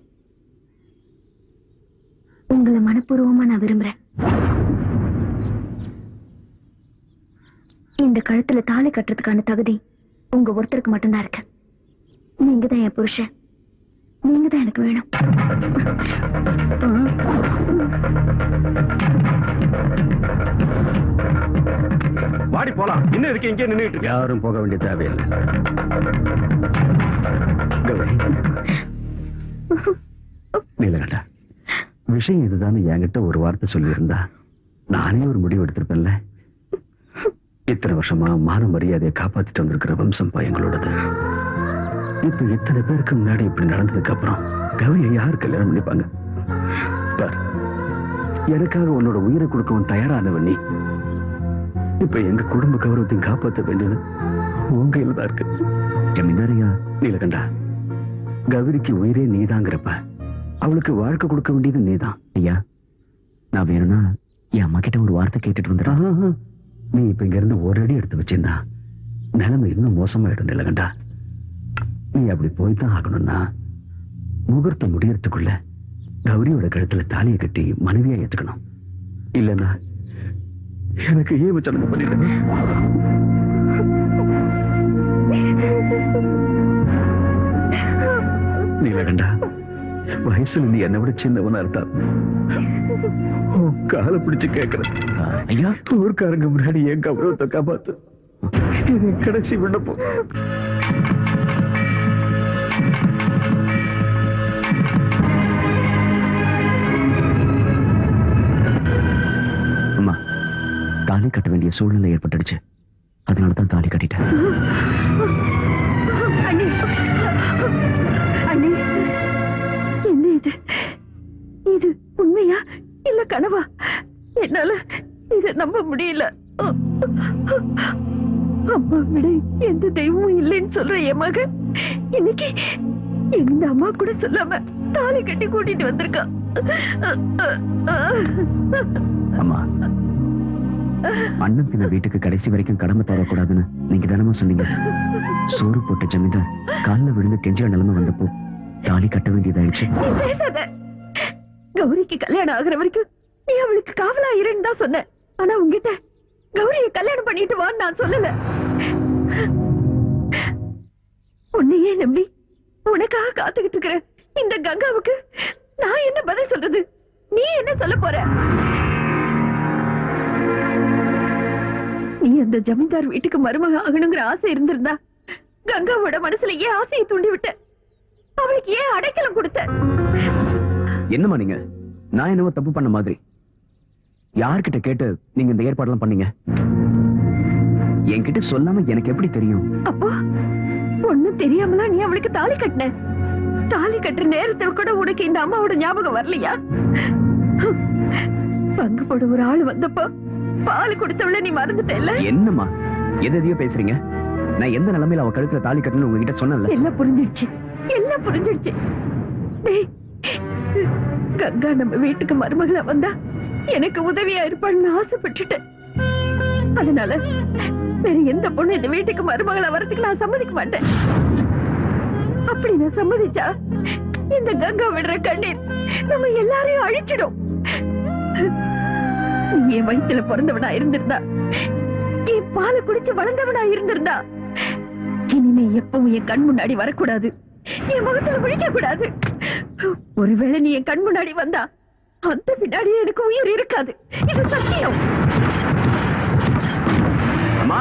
உங்களை மனப்பூர்வமா நான் விரும்புறேன். இந்த கழுத்துல தாலி கட்டுறதுக்கான தகுதி உங்க ஒருத்தருக்கு மட்டும்தான் இருக்கு. நீங்க தான் என் புருஷன். நீங்க தான் எனக்கு வேணும். வாடி போலாம். இன்னும் இருக்கு, இங்கே நின்னுட்டு இருக்க. யாரும் போக வேண்டிய தேவையில்லை. கௌரி, நீலகண்டா, விஷயம் இதுதான் என்கிட்ட ஒரு வார்த்தை சொல்லியிருந்தா நானே ஒரு முடிவு எடுத்திருப்பேன்ல. இத்தனை வருஷமா மான மரியாதையை காப்பாத்திட்டு வந்திருக்கிற வம்சம் எங்களோடது. இப்ப இத்தனை பேருக்கு முன்னாடி இப்படி நடந்ததுக்கு அப்புறம் கௌரியை யாரு கல்யாணம் பண்ணிப்பாங்க? பார், எனக்காக உன்னோட உயிரை கொடுக்கவும் தயாரானவன் நீ. இப்ப எங்க குடும்ப கௌரவத்தையும் காப்பாற்ற வேண்டியது உங்க கையில தான் இருக்கு. ஜமீன்தாரியா நீலகண்டா, கௌரிக்கு உயிரே நீதாங்கிறப்ப அவளுக்கு வாழ்க்கை கொடுக்க வேண்டியது நீதான். ஐயா, நான் வேணும்னா என் அம்மா கிட்ட ஒரு வார்த்தை கேட்டுட்டு வந்துடுறேன். நீ இப்ப இங்க இருந்து ஒரு அடி எடுத்து வச்சிருந்தா நிலைமை இன்னும் மோசமாயிடும் நீலகண்டா. நீ அப்படி போய்தான் ஆகணும்னா முகூர்த்தம் முடியறதுக்குள்ள கௌரியோட கழுத்துல தாலியை கட்டி மனைவியா ஏத்துக்கணும். இல்லன்னா எனக்கு ஈமச்சடங்கு பண்ணிடுங்க. நீலகண்டா, வயசுல நீ என்னை விட சின்னவனா இருந்தா காலை பிடிச்சு கேட்கிறேன். ஐயா, ஊர்க்காரங்க முன்னாடி என் கௌரவத்தை காப்பாத்து. இது கடைசி விண்ணப்பம். அம்மா, தாலி கட்ட வேண்டிய சூழ்நிலை ஏற்பட்டுடுச்சு. அதனாலதான் தாலி கட்டிட்டேன். அண்ணி, அண்ணி, என்ன இது? இது உண்மையா இல்ல கனவா? என்னால இத நம்ப முடியல. அம்மா விட எந்த தெய்வமும் இல்லைன்னு சொல்ற என் மகன் இன்னைக்கு எந்த அம்மா கூட சொல்லாம தாலி கட்டி கூட்டிட்டு வந்திருக்கா. அம்மா, அண்ணன் தின வீட்டுக்கு கடைசி வரைக்கும் கடமை தரக்கூடாதுன்னு நீங்க தானமா சொன்னீங்க. சோறு போட்ட ஜமீன்தார் காலில் விழுந்து கெஞ்சிற நிலைமை வந்தப்போ தாலி கட்ட வேண்டியதாயிடுச்சு. நீ பேசாத. கௌரிக்கு கல்யாணம் ஆகுற வரைக்கும் நீ அவளுக்கு காவலா இருன்னு தான் சொன்ன. ஆனா உங்ககிட்ட கௌரிய கல்யாணம் பண்ணிட்டு வான்னு நான் சொல்லல. உன்னையே நம்பி உனக்காக காத்துக்கிட்டு இருக்கிற இந்த கங்காவுக்கு நான் என்ன பதில் சொல்றது? நீ என்ன சொல்ல போற? நீ அந்த ஜமீன்தார் வீட்டுக்கு மருமக ஆகணுங்கிற ஆசை இருந்திருந்தா கங்காவோட மனசுல ஏன் ஆசையை தூண்டி விட்ட? அவளுக்கு ஏன் அடைக்கலம் கொடுத்த? என்னம்மா நீங்க? நான் என்னவோ தப்பு பண்ண மாதிரி யார்கிட்ட கேட்டு நீங்க இந்த ஏற்பாடெல்லாம் பண்ணீங்க? என்கிட்ட சொல்லாம எனக்கு எப்படி தெரியும்? அப்போ ஒண்ணும் தெரியாமலா நீ அவளுக்கு தாலி கட்டின? தாலி கட்டுற நேரத்தில் கூட உனக்கு இந்த அம்மாவோட ஞாபகம் வரலையா? பங்கு போட ஒரு ஆள் வந்தப்போ பால் கொடுத்தவள நீ மறந்துட்டல? என்னம்மா எதையோ பேசுறீங்க? நான் எந்த நிலைமையில அவ கழுத்துல தாலி கட்டணும்னு உங்ககிட்ட சொன்னேன்ல. எல்லாம் புரிஞ்சிடுச்சு, எல்லாம் புரிஞ்சிடுச்சு. டேய், கங்கா நம்ம வீட்டுக்கு மருமகளா வந்தா எனக்கு உதவியா இருப்பான்னு ஆசைப்பட்டுட்டேன். அதனால வேற எந்த பொண்ணு இந்த வீட்டுக்கு மருமகளா வரதுக்கு நான் சம்மதிக்க மாட்டேன். அப்படி நான் சம்மதிச்சா இந்த கங்கா விடுற கண்ணீர் நம்ம எல்லாரையும் அழிச்சிடும். நீ என் வயித்துல பிறந்தவனா இருந்திருந்தா, என் பாலை குடிச்சு வளர்ந்தவனா இருந்திருந்தா, இனிமே எப்பவும் என் கண் முன்னாடி வரக்கூடாது, என் முகத்துல விழிக்க கூடாது. ஒருவேளை நீ என் கண் முன்னாடி வந்தா அந்த பின்னாடி எனக்கு உயிர் இருக்காது. இது சத்தியம். அம்மா,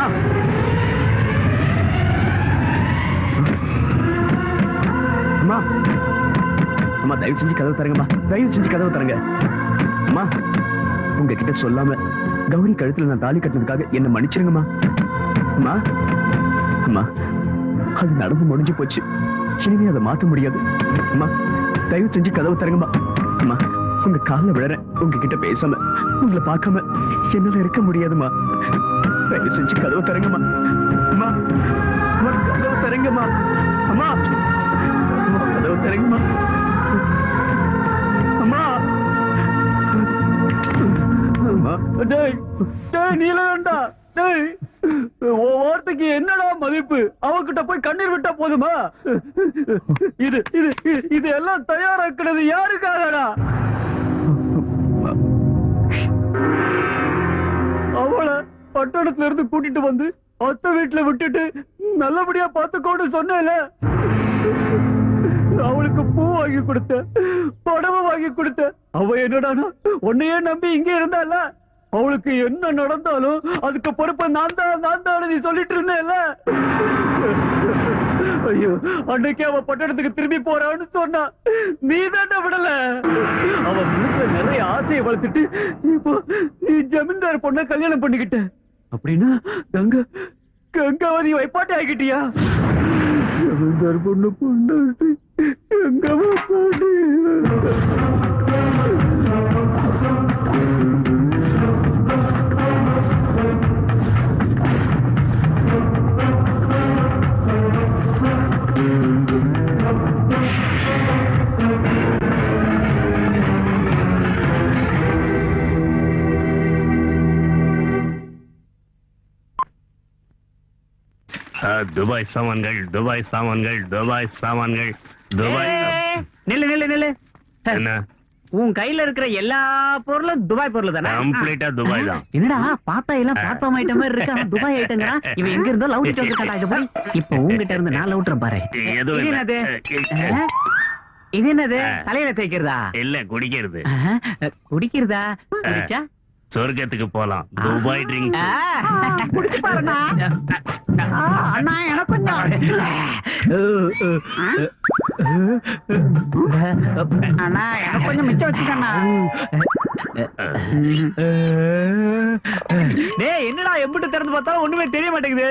அம்மா, அம்மா தயவு செஞ்சு கதவு தரங்கம்மா, தயவு செஞ்சு கதவு தரங்க. அம்மா, உங்ககிட்ட சொல்லாம கௌரி கழுத்துல நான் தாலி கட்டினதுக்காக என்ன மன்னிச்சிருங்கம்மா. அம்மா, அம்மா, அது நடந்து முடிஞ்சு போச்சு, இனிமே அதை மாத்த முடியாது. அம்மா தயவு செஞ்சு கதவு தரங்கம்மா. அம்மா, உங்க காலில் விழறேன், உங்ககிட்ட பேசாம உங்களை பார்க்காம என்னால இருக்க முடியாதுமா. தயவு செஞ்சு கதவு தரங்கம்மா. அம்மா, அம்மா, கதவு தரங்கம்மா. அம்மா, அம்மா, கதவு தரங்கம்மா. அம்மா, அம்மா. டேய் டேய் நீலகண்டா, டேய் உன் வார்த்தைக்கு என்னடா மதிப்பு? அவகிட்ட போய் கண்ணீர் விட்டா போதுமா? இது இது இது எல்லாம் தயாராக்குறது யாருக்காகடா? அவளை பட்டணத்துல இருந்து கூட்டிட்டு வந்து அத்தை வீட்டுல விட்டுட்டு நல்லபடியா பாத்துக்கோன்னு சொன்னேல. அவளுக்கு பூ வாங்கி கொடுத்த, புடவை வாங்கி கொடுத்த. அவ என்னடானா உன்னையே நம்பி இங்கே இருந்தால. அவளுக்கு என்ன நடந்தாலும் அதுக்கு பொறுப்பை நான் தான் நீ சொல்லிட்டு இருந்தேல. ஐயோ, அன்னைக்கு அவ பட்டணத்துக்கு திரும்பி போறான்னு சொன்னா நீ தானே விடல. அவ மனசுல நிறைய ஆசையை வளர்த்துட்டு இப்போ நீ ஜமீன்தார் பொண்ண கல்யாணம் பண்ணிக்கிட்ட. அப்படின்னா கங்காவதி வைப்பாட்டி ஆகிட்டியா? ஜமீன்தார் பொண்ணு பொண்ணு கங்காவதி. துபாய் சாமான்கள், துபாய் சாமான்கள், துபாய் சாமான்கள், துபாய். நில்லு நில்லு நில்லு. என்ன உன் கையில இருக்கிற எல்லா பொருளும் துபாய் பொருள் தானே? கம்ப்ளீட்டா துபாய் தான். என்னடா பார்த்தா எல்லாம் பிளாட்ஃபார்ம் ஐட்டம் மாதிரி இருக்கு, அவன் துபாய் ஐட்டங்கறா. இவன் எங்க இருந்தோ லவுட் வந்திருக்காடா. இது போய் இப்போ உன்கிட்ட இருந்து நான் லவுட்றேன் பாரு. ஏதோ இது என்னது? இது என்னது? தலையில தேய்க்கிறதா? இல்ல, குடிக்கிறது. குடிக்கிறதா? குடிச்சா சொர்க்கத்துக்கு போலாம். Dubai drinks. குடிச்சு பாருண்ணா. அண்ணா எனக்கு கொஞ்சம். அண்ணா எனக்கு கொஞ்சம் மிச்சம் வச்சுக்கண்ணா. டேய், என்னடா எம்பிட்டு திறந்து பார்த்தாலும் ஒண்ணுமே தெரிய மாட்டேங்குது.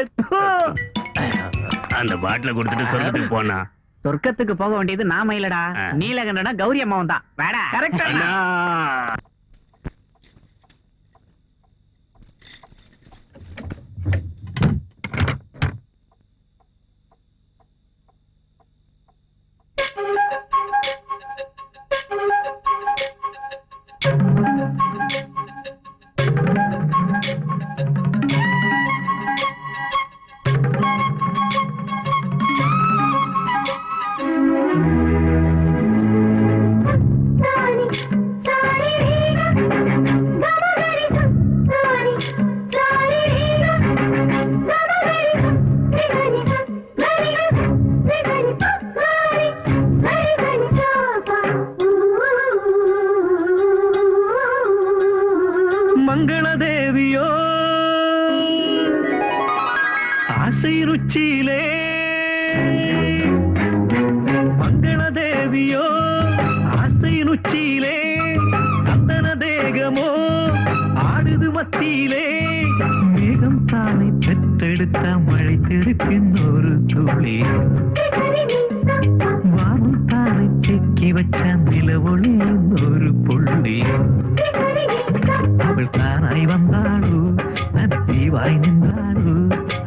அந்த பாட்டில கொடுத்துட்டு சொர்க்கத்துக்கு போனா. சொர்க்கத்துக்கு போக வேண்டியது நாம இல்லடா, நீலகண்டனா கௌரி அம்மாவும் தான். வேடா. கரெக்டா? மங்கள தேவியோ ஆசை ருச்சியிலே மங்கள தேவியோ ஆசை ருச்சியிலே சந்தன தேகமோ ஆடுது மத்தியிலே மேகம் தானை பெற்றெடுத்த மழை திருப்பின் ஒரு துளி வானம் தானை தேக்கி வச்ச நில ஒளியின் ஒரு புள்ளி அவள் தானாய் வந்தாளோ நத்தீவாய் நின்றாளோ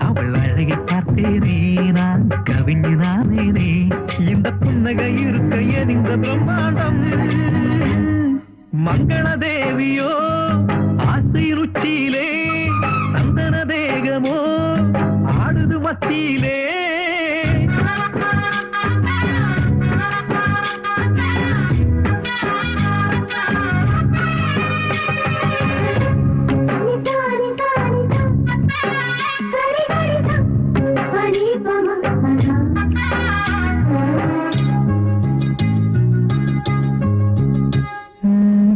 அவள் அழகை பார்த்தேனே நான் கவிஞனானேனே இந்த புன்னகை இருக்க எரிந்த பிரம்மாண்டம் மங்கள தேவியோ ஆசை ருச்சியிலே சந்தன தேகமோ ஆடுது மத்தியிலே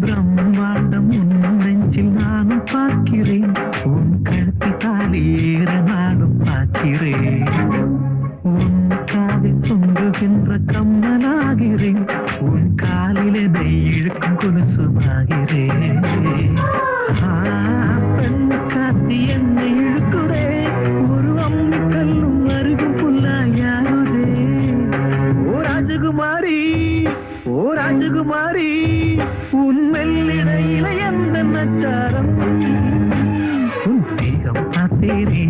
பிரம்மாண்டம் உன் நெஞ்சில் நானும் பார்க்கிறேன் உன் கழுத்து தாலி ஏற நானும் பார்க்கிறேன் உன் காதில் தொங்குகின்ற கம்மனாகிறேன் உன் காலில் என்னை இழுக்கும் கொலுசுமாகிறேன் பெண் காத்தி என்னை இழுக்குதே ஒரு அம்மி கல்லும் அருகும் புல்லாயாகுதே ஓ ராஜகுமாரி ஓ ராஜகுமாரி உன் மெல்லிடையில எந்த நச்சாரம் உன் தேகம் பார்த்தேனே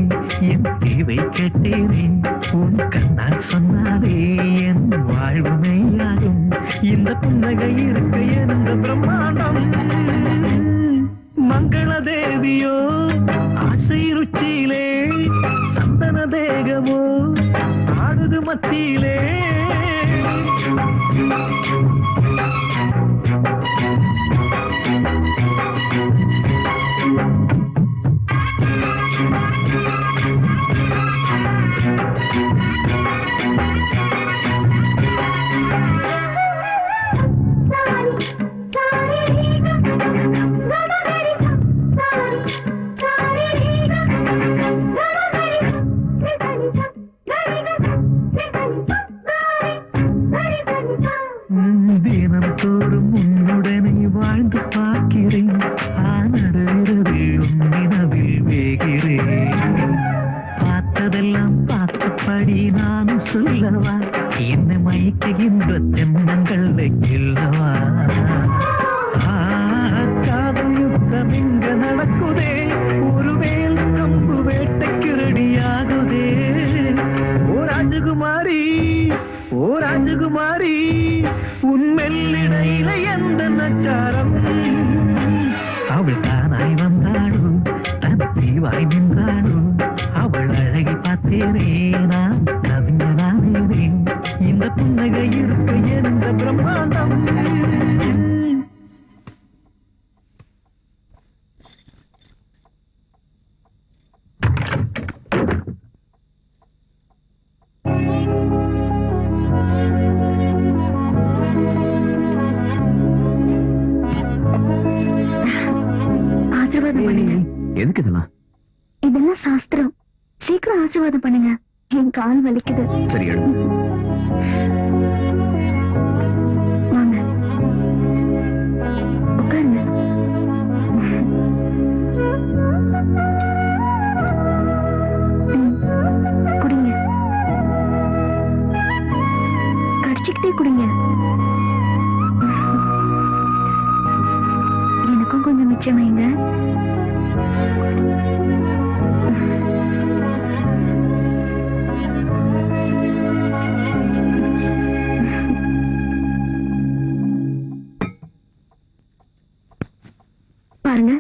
என் தேவை கேட்டேனே உன் கண்ணால் சொன்னாலே என் வாழ்வு மெய்யாகும் இந்த புன்னகை இருக்க எந்த பிரம்மாண்டம் மங்கள தேவியோ ஆசை ருச்சியிலே சந்தன தேகமோ ஆடுது மத்தியிலே தினம் தோறும் உன்னுடனே வாழ்ந்து பார்க்கிறேன் ஆனடுகிறது உன்னினவில் வேகிறேன் பார்த்ததெல்லாம் பார்த்தபடி நானும் சொல்லவா என்ன மயக்குகின்ற தென்னங்கள் இல்லவா காதல் யுத்தம் இங்க நடக்குதே ஒரு வேல் கம்பு வேட்டைக்கு ரெடியாகுதே ஓ ராஜகுமாரி ஓ ராஜகுமாரி உன் மெல்லிடையில எந்த நச்சாரம் அவள் தானாய் வந்தாளோ தன் தீவாய் நின்றாளோ அவள் அழகை பார்த்தேனே நான் கவிஞனானேனே இந்த புன்னகை இருக்க எந்த பிரம்மாண்டம் ஆசீர்வாதம் பண்ணுங்க. எதுக்கு இதெல்லாம்? இதெல்லாம் சாஸ்திரம். சீக்கிரம் ஆசீர்வாதம் பண்ணுங்க, என் கால் வலிக்குது. சரி எடு. வாங்க உட்காருங்க. குடிங்க, கடிச்சுக்கிட்டே குடிங்க. எனக்கும் கொஞ்சம் மிச்சம் வைங்க. பாருங்க,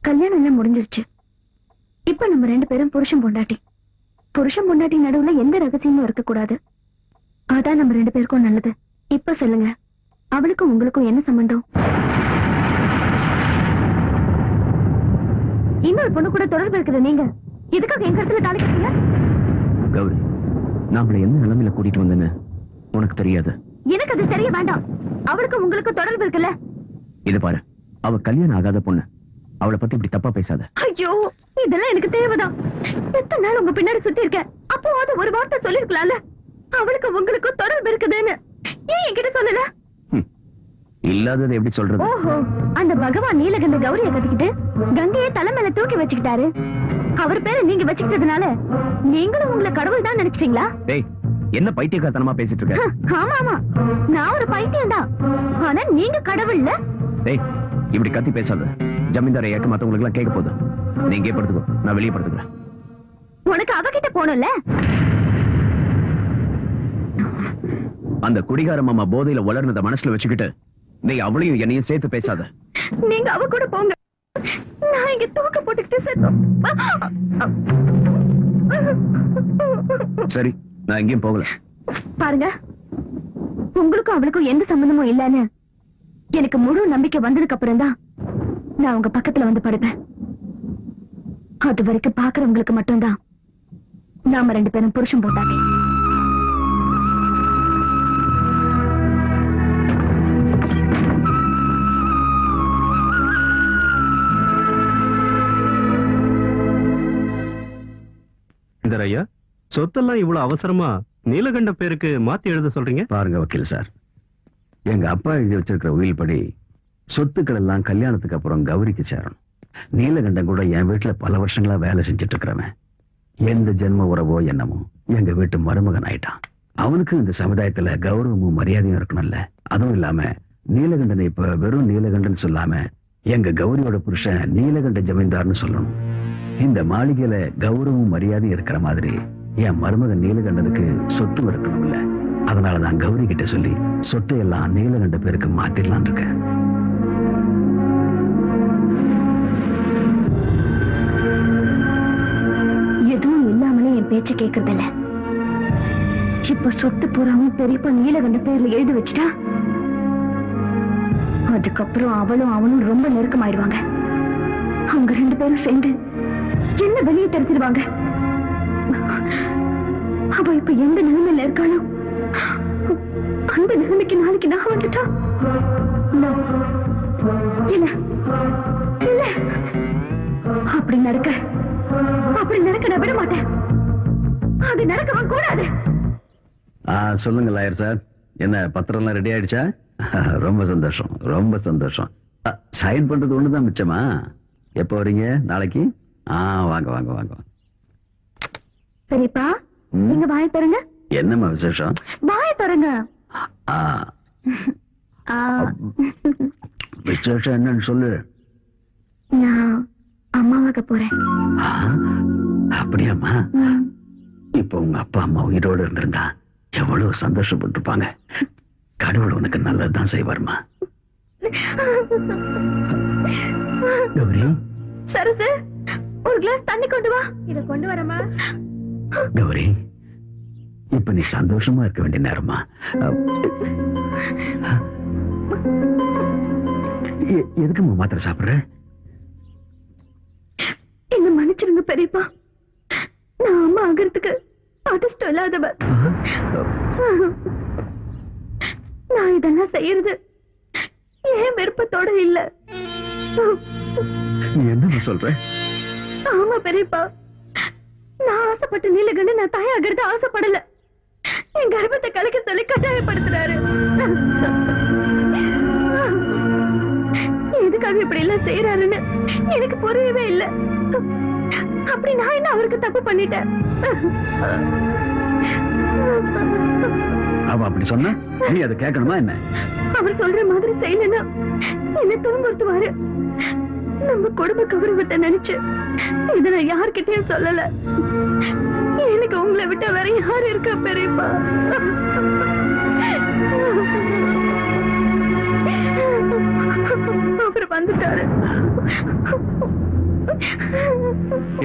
கல்யாணம் எல்லாம் முடிஞ்சிருச்சு. இப்ப நம்ம 2 பேரும் புருஷன் பொண்டாட்டி. புருஷன் பொண்டாட்டி நடுவுல எந்த ரகசியமும் இருக்க கூடாது. அதான் நம்ம 2 பேருக்கும் நல்லது. இப்ப சொல்லுங்க, அவளுக்கும் உங்களுக்கும் என்ன சம்பந்தம்? இன்னொரு பொண்ணு கூட தொடர்பு இருக்குது. நீங்க எதுக்காக என் கருத்துல தாலி கட்டல? கௌரி, நாமளை என்ன நிலைமையில கூட்டிட்டு வந்தேன்னு உனக்கு தெரியாது. எனக்கு அது தெரிய வேண்டாம். அவளுக்கும் உங்களுக்கு தொடர்பு இருக்குல்ல? இது பாரு, அவ கல்யாணம் ஆகாத பொண்ணு. அவளை பத்தி இப்படி தப்பா பேசாத. ஐயோ, இதெல்லாம் எனக்கு தேவைதான். எத்தனை நாள் உங்க பின்னாடி சுத்தி இருக்கேன். அப்போ அது ஒரு வார்த்தை சொல்லிருக்கலாம்ல, அவளுக்கு உங்களுக்கும் தொடர்பு இருக்குதுன்னு. ஏன் என்கிட்ட சொல்லல? இல்லாதது எப்படி சொல்றது? ஓஹோ, அந்த பகவான் நீலகண்ட கௌரிய கட்டிக்கிட்டு கங்கையை தலை மேல தூக்கி வச்சுக்கிட்டாரு. அவர் பேரை நீங்க வச்சுக்கிட்டதுனால நீங்களும் உங்களை கடவுள் தான் நினைச்சிட்டீங்களா? டேய், என்ன பைத்தியக்காரத்தனமா பேசிட்டு இருக்க? ஆமா ஆமா, நான் ஒரு பைத்தியம் தான். ஆனா நீங்க கடவுள்ல. டேய், இப்படி கத்தி பேசாத. ஜமீன்தாரை ஏக்க மத்தவங்களுக்கு எல்லாம் கேட்க போதும். நீங்க படுத்துக்கோ, நான் வெளியே படுத்துக்கிறேன். உனக்கு அவகிட்ட போகணும்ல. அந்த குடிகார மாமா போதையில வளர்னத மனசுல வச்சுக்கிட்டு நீ அவளையும் என்னையும் சேர்த்து பேசாத. நீங்க அவ கூட போங்க, நான் இங்க தூக்க போட்டுக்கிட்டு செத்தோம். சரி, நான் எங்கேயும் போகல. பாருங்க, உங்களுக்கும் அவளுக்கும் எந்த சம்பந்தமும் இல்லன்னு எனக்கு முழு நம்பிக்கை வந்ததுக்கு அப்புறம் தான் நான் உங்க பக்கத்துல வந்து படுப்பேன். அது வரைக்கும் பாக்குறவங்களுக்கு மட்டும்தான் நாம 2 பேரும் புருஷன் போட்டாங்க. இந்த ஐயா, சொத்தெல்லாம் இவ்வளவு அவசரமா நீலகண்ட பேருக்கு மாத்தி எழுத சொல்றீங்க? பாருங்க வக்கீல் சார், எங்க அப்பா எழுதி வச்சிருக்கிற உயில் படி சொத்துக்கள் எல்லாம் கல்யாணத்துக்கு அப்புறம் கௌரிக்கு சேரணும். நீலகண்டன் கூட என் வீட்டுல பல வருஷங்களா வேலை செஞ்சுட்டு இருக்கிறவன். எந்த ஜென்ம உறவோ என்னமோ எங்க வீட்டு மருமகன் ஆயிட்டான். அவனுக்கு இந்த சமுதாயத்துல கௌரவமும் மரியாதையும் இருக்கணும்ல. அதுவும் இல்லாம நீலகண்டனை இப்ப வெறும் நீலகண்டன் சொல்லாம எங்க கௌரியோட புருஷன் நீலகண்ட ஜமீன்தார்னு சொல்லணும். இந்த மாளிகையில கௌரவமும் மரியாதையும் இருக்கிற மாதிரி என் மருமகன் நீலகண்டனுக்கு சொத்து இருக்கணும்ல. அதனாலதான் கௌரி கிட்ட சொல்லி சொத்து எல்லாம் நீலகண்ட பேருக்கு மாத்திரலாம் இருக்கேன். எதுவும் இல்லாமலே என் பேச்ச கேக்குறது இல்ல. இப்ப சொத்து பூராவும் பெரியப்பா நீலகண்ட பேர்ல எழுதி வச்சுட்டா அதுக்கப்புறம் அவனும் ரொம்ப நெருக்கமாயிடுவாங்க. அவங்க 2 பேரும் சேர்ந்து என்ன வெளியே தெரிஞ்சிருவாங்க. அவ இப்ப எந்த நிலைமையில இருக்காளோ அந்த நிலைமைக்கு நாளைக்கு நான் வந்துட்டா இல்ல இல்ல, அப்படி நடக்க நான் விட மாட்டேன். அது நடக்கவும் கூடாது. சொல்லுங்க லாயர் சார், என்ன பத்திரம் எல்லாம் ரெடி ஆயிடுச்சா? ரொம்ப சந்தோஷம், ரொம்ப சந்தோஷம். சைன் பண்றது ஒண்ணுதான் மிச்சமா? எப்ப வரீங்க? நாளைக்கு? வாங்க வாங்க வாங்க. பெரியப்பா, நீங்க வாய தருங்க. என்னம்மா விசேஷம்? வாய தருங்க. விசேஷம் என்னன்னு சொல்லு. நான் அம்மாவாக போறேன். அப்படியாம்மா? இப்ப உங்க அப்பா அம்மா உயிரோடு இருந்திருந்தா எவ்வளவு சந்தோஷப்பட்டிருப்பாங்க. கடவுள் உனக்கு நல்லதுதான் செய்வார்மா. கௌரி, சரசு, ஒரு கிளாஸ் தண்ணி கொண்டு வா. இத கொண்டு வரமா? கௌரி, இப்ப நீ சந்தோஷமா இருக்க வேண்டிய நேரமா. எதுக்குமா மாத்திரை சாப்பிடுற? என்ன மன்னிச்சிருங்க பெரியப்பா, நான் அம்மா ஆகிறதுக்கு அதிர்ஷ்டம் இல்லாதவ. நான் இதெல்லாம் செய்யறது ஏன் விருப்பத்தோட இல்ல. என்ன சொல்ற? ஆமா பெரியப்பா, நான் ஆசைப்பட்ட நீலகண்ட நான் தாயாகிறது ஆசைப்படல. என் கர்ப்பத்தை கலக்க சொல்லி கட்டாயப்படுத்துறாரு. எதுக்காக இப்படி எல்லாம் செய்யறாருன்னு எனக்கு புரியவே இல்ல. அப்படி நான் என்ன அவருக்கு தப்பு பண்ணிட்டேன்? அவ அப்படி சொன்னா நீ அதை கேட்கணுமா என்ன? அவர் சொல்ற மாதிரி செய்யலன்னா என்ன துன்புறுத்துவாரு. நம்ம குடும்ப கௌரவத்தை நினைச்சு இத நான் யார்கிட்டயும் சொல்லல. எனக்கு உங்களை விட்ட வேற யாரு இருக்கா பெரியப்பா? அவர் வந்துட்டாரு.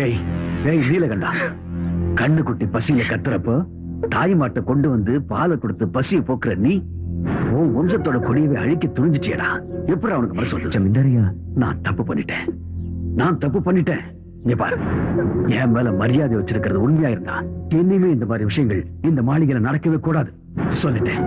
ஏய் ஏய் நீலகண்டா, கண்ணு குட்டி பசியில கத்துறப்போ தாய் மாட்டை கொண்டு வந்து பாலை கொடுத்து பசியை போக்குற நீ உன் வம்சத்தோட கொடியவை அழிக்க துணிஞ்சிட்டியடா. எப்படி அவனுக்கு மனசு வந்துச்சு? மிண்டரியா, நான் தப்பு பண்ணிட்டேன். நீ பாரு, என் மேல மரியாதை வச்சிருக்கிறது உண்மையா இருந்தா இனிமே இந்த மாதிரி விஷயங்கள் இந்த மாளிகையில நடக்கவே கூடாது சொல்லிட்டேன்.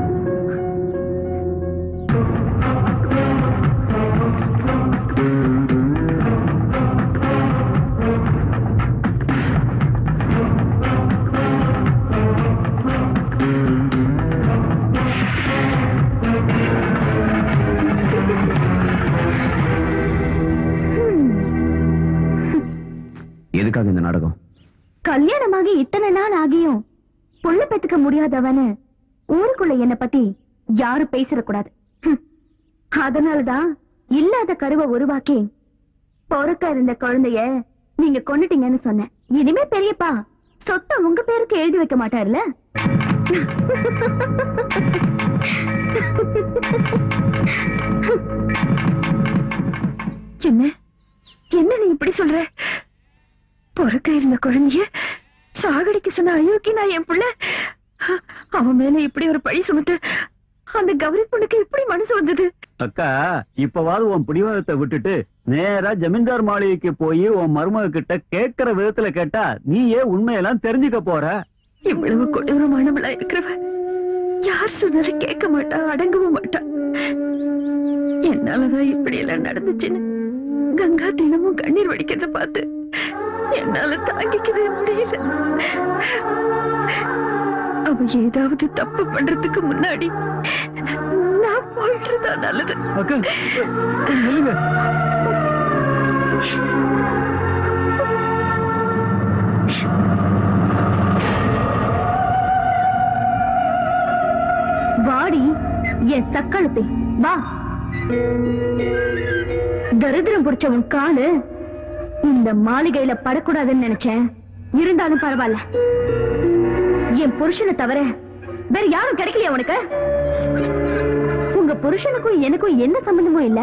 எதுக்காக இந்த நாடகம்? கல்யாணமாகி இத்தனை நாள் ஆகியும் புள்ள பெத்துக்க முடியாதவனு ஊருக்குள்ள என்ன பத்தி யாரும் பேசிடக்கூடாது. அதனாலதான் இல்லாத கருவை உருவாக்கி பொறுக்க இருந்த குழந்தைய நீங்க கொன்னுட்டீங்கன்னு சொன்னேன். இனிமே பெரியப்பா சொத்தை உங்க பேருக்கு எழுதி வைக்க மாட்டாருல்ல? என்ன என்ன நீ இப்படி சொல்ற? பொறுக்க இருந்த குழந்தைய சாகடிக்க சொன்ன அயோக்கி நான் என் புள்ள. அவன் மேல இப்படி ஒரு பழி சுமத்து அந்த கௌரி பொண்ணுக்கு எப்படி மனசு வந்தது? அக்கா, இப்பவாது உன் பிடிவாதத்தை விட்டுட்டு நேரா ஜமீன்தார் மாளிகைக்கு போய் உன் மருமக கிட்ட கேட்கிற விதத்துல கேட்டா நீயே உண்மையெல்லாம் தெரிஞ்சுக்க போற. இவ்வளவு கொடூரமானவளா இருக்கிறவ யார் சொன்னாலும் கேட்க மாட்டா, அடங்கவும் மாட்டா. என்னாலதான் இப்படி எல்லாம் நடந்துச்சுன்னு கங்கா தினமும் கண்ணீர் வடிக்கிறத பார்த்து என்னால தாங்கிக்கவே முடியல. அவ ஏதாவது தப்பு பண்றதுக்கு முன்னாடி நான் போயிட்டுறதா நல்லது. அக்கா, நில்லுங்க. வாடி என் சக்களத்தை வா. தரித்திரம் பிடிச்ச உன் காலு இந்த மாளிகையில படக்கூடாதுன்னு நினைச்சேன். இருந்தாலும் பரவாயில்ல. என் புருஷனை தவிர வேற யாரும் கிடைக்கலையா உனக்கு? உங்க புருஷனுக்கும் எனக்கும் என்ன சம்பந்தமும் இல்ல.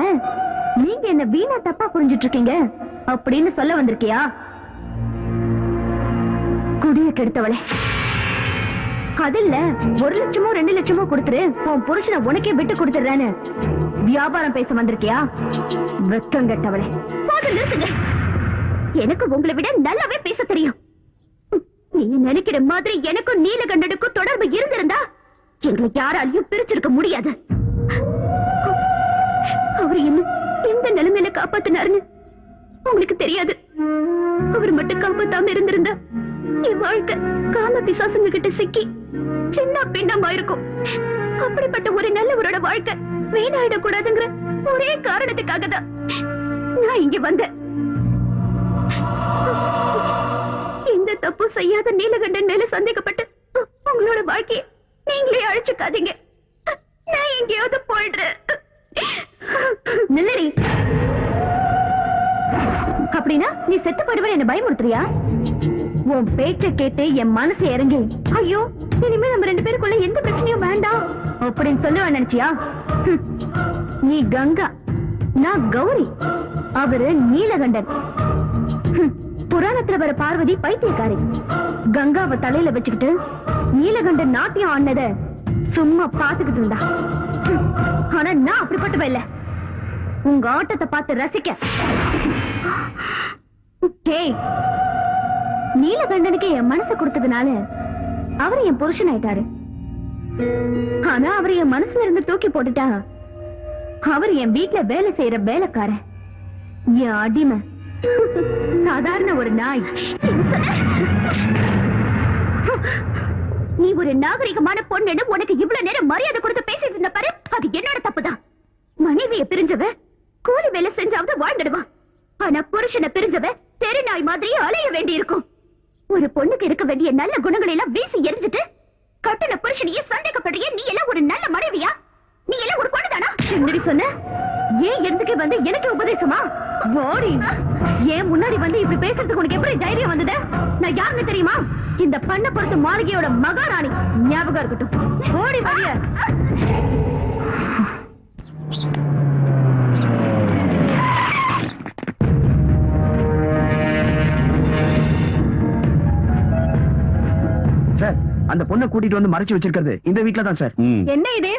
நீங்க என்ன வீணா தப்பா புரிஞ்சிட்டு இருக்கீங்க அப்படின்னு சொல்ல வந்திருக்கியா? குடிய கெடுத்தவளே, அதில்ல 1 லட்சமோ 2 லட்சமோ கொடுத்துரு உன் புருஷனை உனக்கே விட்டு கொடுத்துறேன்னு வியாபாரம் பேச வந்திருக்கியா? வெக்கம் கெட்டவளே. நிறுத்துங்க. எனக்கு உங்களை விட நல்லாவே பேச தெரியும். நீங்க நினைக்கிற மாதிரி எனக்கும் நீலகண்டனுக்கும் தொடர்பு இருந்திருந்தா எங்களை யாராலையும் பிரிச்சிருக்க முடியாது. அவர் என்ன எந்த நிலைமையில காப்பாத்தினாருன்னு உங்களுக்கு தெரியாது. அவர் மட்டும் காப்பாத்தாம இருந்திருந்தா என் வாழ்க்கை காம பிசாசுங்க கிட்ட சிக்கி சின்ன பின்னமா இருக்கும். அப்படிப்பட்ட ஒரு நல்லவரோட வாழ்க்கை வீணாயிடக் கூடாதுங்கிற ஒரே காரணத்துக்காக தான் நான் இங்க வந்தேன். எந்த தப்பு செய்யாத நீலகண்டன் மேல சந்தேகப்பட்டு உங்களோட வாழ்க்கையை நீங்களே அழிச்சுக்காதீங்க. நான் எங்கேயாவது போயிடுறேன். நில்லடி. அப்படின்னா நீ செத்து போயிடுவேன் என்ன பயமுறுத்துறியா? உன் பேச்ச கேட்டு என் மனசு இறங்கி ஐயோ இனிமே நம்ம 2 பேருக்குள்ள எந்த பிரச்சனையும் வேண்டாம் அப்படின்னு சொல்லுவ நினைச்சியா? நீ கங்கா, நான் கௌரி, அவரு நீலகண்டன். புராணத்துல வர பார்வதி பைத்தியக்காரி. கங்காவை தலையில வச்சுக்கிட்டு நீலகண்டன் நாட்டியம் ஆனத சும்மா பாத்துக்கிட்டு இருந்தா. ஆனா நான் அப்படிப்பட்டவ இல்ல. உங்க ஆட்டத்தை பார்த்து ரசிக்க. நீலகண்டனுக்கு என் மனசை கொடுத்ததுனால அவர் என் புருஷன் ஆயிட்டாரு. ஆனா அவர் என் மனசுல இருந்து தூக்கி போட்டுட்டா அவர் என் வீட்டுல வேலை செய்யற வேலைக்காரன், என் அடிமை, சாதாரண ஒரு நாய். நீ ஒரு நாகரிகமான பொண்ணு உனக்கு இவ்வளவு நேரம் மரியாதை கொடுத்து பேசிட்டு இருந்த பாரு, அது என்னோட தப்புதான். மனைவியை பிரிஞ்சவ கூலி வேலை செஞ்சாவது வாழ்ந்துடுவான். ஆனா புருஷனை பிரிஞ்சவ தெரு நாய் மாதிரியே அலைய வேண்டி இருக்கும். ஒரு பொண்ணுக்கு இருக்க வேண்டிய நல்ல குணங்களை எல்லாம் வீசி எரிஞ்சிட்டு கட்டின புருஷனையே சந்தேகப்படுறிய. நீ எல்லாம் ஒரு நல்ல மனைவியா? நீ எல்லாம் ஒரு பொண்ணுதானா? என்னடி சொன்ன? ஏன் எதுக்கு வந்து எனக்கு உபதேசமா? ஓடி ஏன் முன்னாடி வந்து இப்படி பேசுறதுக்கு உனக்கு எப்படி தைரியம் வந்தது? நான் யாருன்னு தெரியுமா? இந்த பண்ண பொறுத்த மாளிகையோட மகாராணி. ஞாபகம் இருக்கட்டும். ஓடி வரிய. சார், அந்த பொண்ணை கூட்டிட்டு வந்து மறைச்சு வச்சிருக்கிறது இந்த வீட்ல தான் சார். என்ன இது?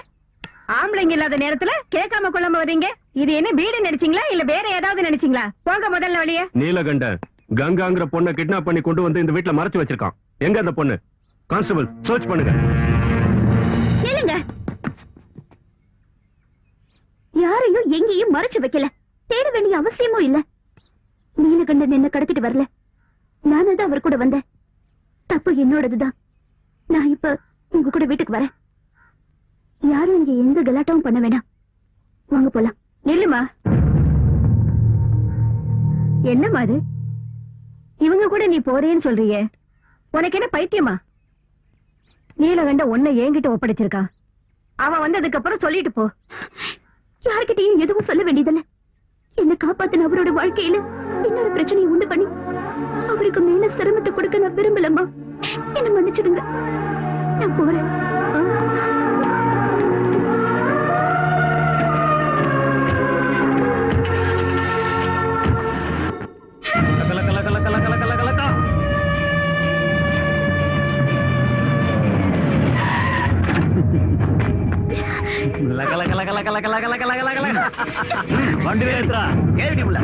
ஆம்பளைங்க இல்லாத நேரத்துல கேட்காம கொள்ளாம வர்றீங்க. இது என்ன வீடு நினைச்சீங்களா இல்ல வேற ஏதாவது நினைச்சீங்களா? போங்க முதல்ல வழிய. நீலகண்டன் கங்காங்கிற பொண்ணை கிட்னாப் பண்ணி கொண்டு வந்து இந்த வீட்ல மறைச்சு வச்சிருக்கான். எங்க அந்த பொண்ணு? கான்ஸ்டபிள் சர்ச் பண்ணுங்க. கேளுங்க, யாரையும் எங்கேயும் மறைச்சு வைக்கல. தேட வேண்டிய அவசியமும் இல்ல. நீலகண்டன் என்ன கடத்திட்டு வரல, நானும் தான் அவர் கூட வந்தேன். தப்பு என்னோடதுதான். நான் இப்ப உங்க கூட வீட்டுக்கு வரேன். யாரும் இங்க எந்த கலாட்டாவும் பண்ண வேண்டாம். வாங்க போலாம். நில்லுமா. என்னமா அது? இவங்க கூட நீ போறேன்னு சொல்றியே, உனக்கு என்ன பைத்தியமா? நீலகண்ட உன்னை என்கிட்ட ஒப்படைச்சிருக்கான். அவன் வந்ததுக்கு அப்புறம் சொல்லிட்டு போ. யார்கிட்டயும் எதுவும் சொல்ல வேண்டியதில்ல. என்ன காப்பாத்தின அவரோட வாழ்க்கையில இன்னொரு பிரச்சனையை உண்டு பண்ணி அவருக்கு மேல சிரமத்தை கொடுக்க நான் விரும்பலம்மா. என்ன மன்னிச்சிடுங்க, நான் போறேன். வண்டி வேத்ரா ஏறிடி உள்ள.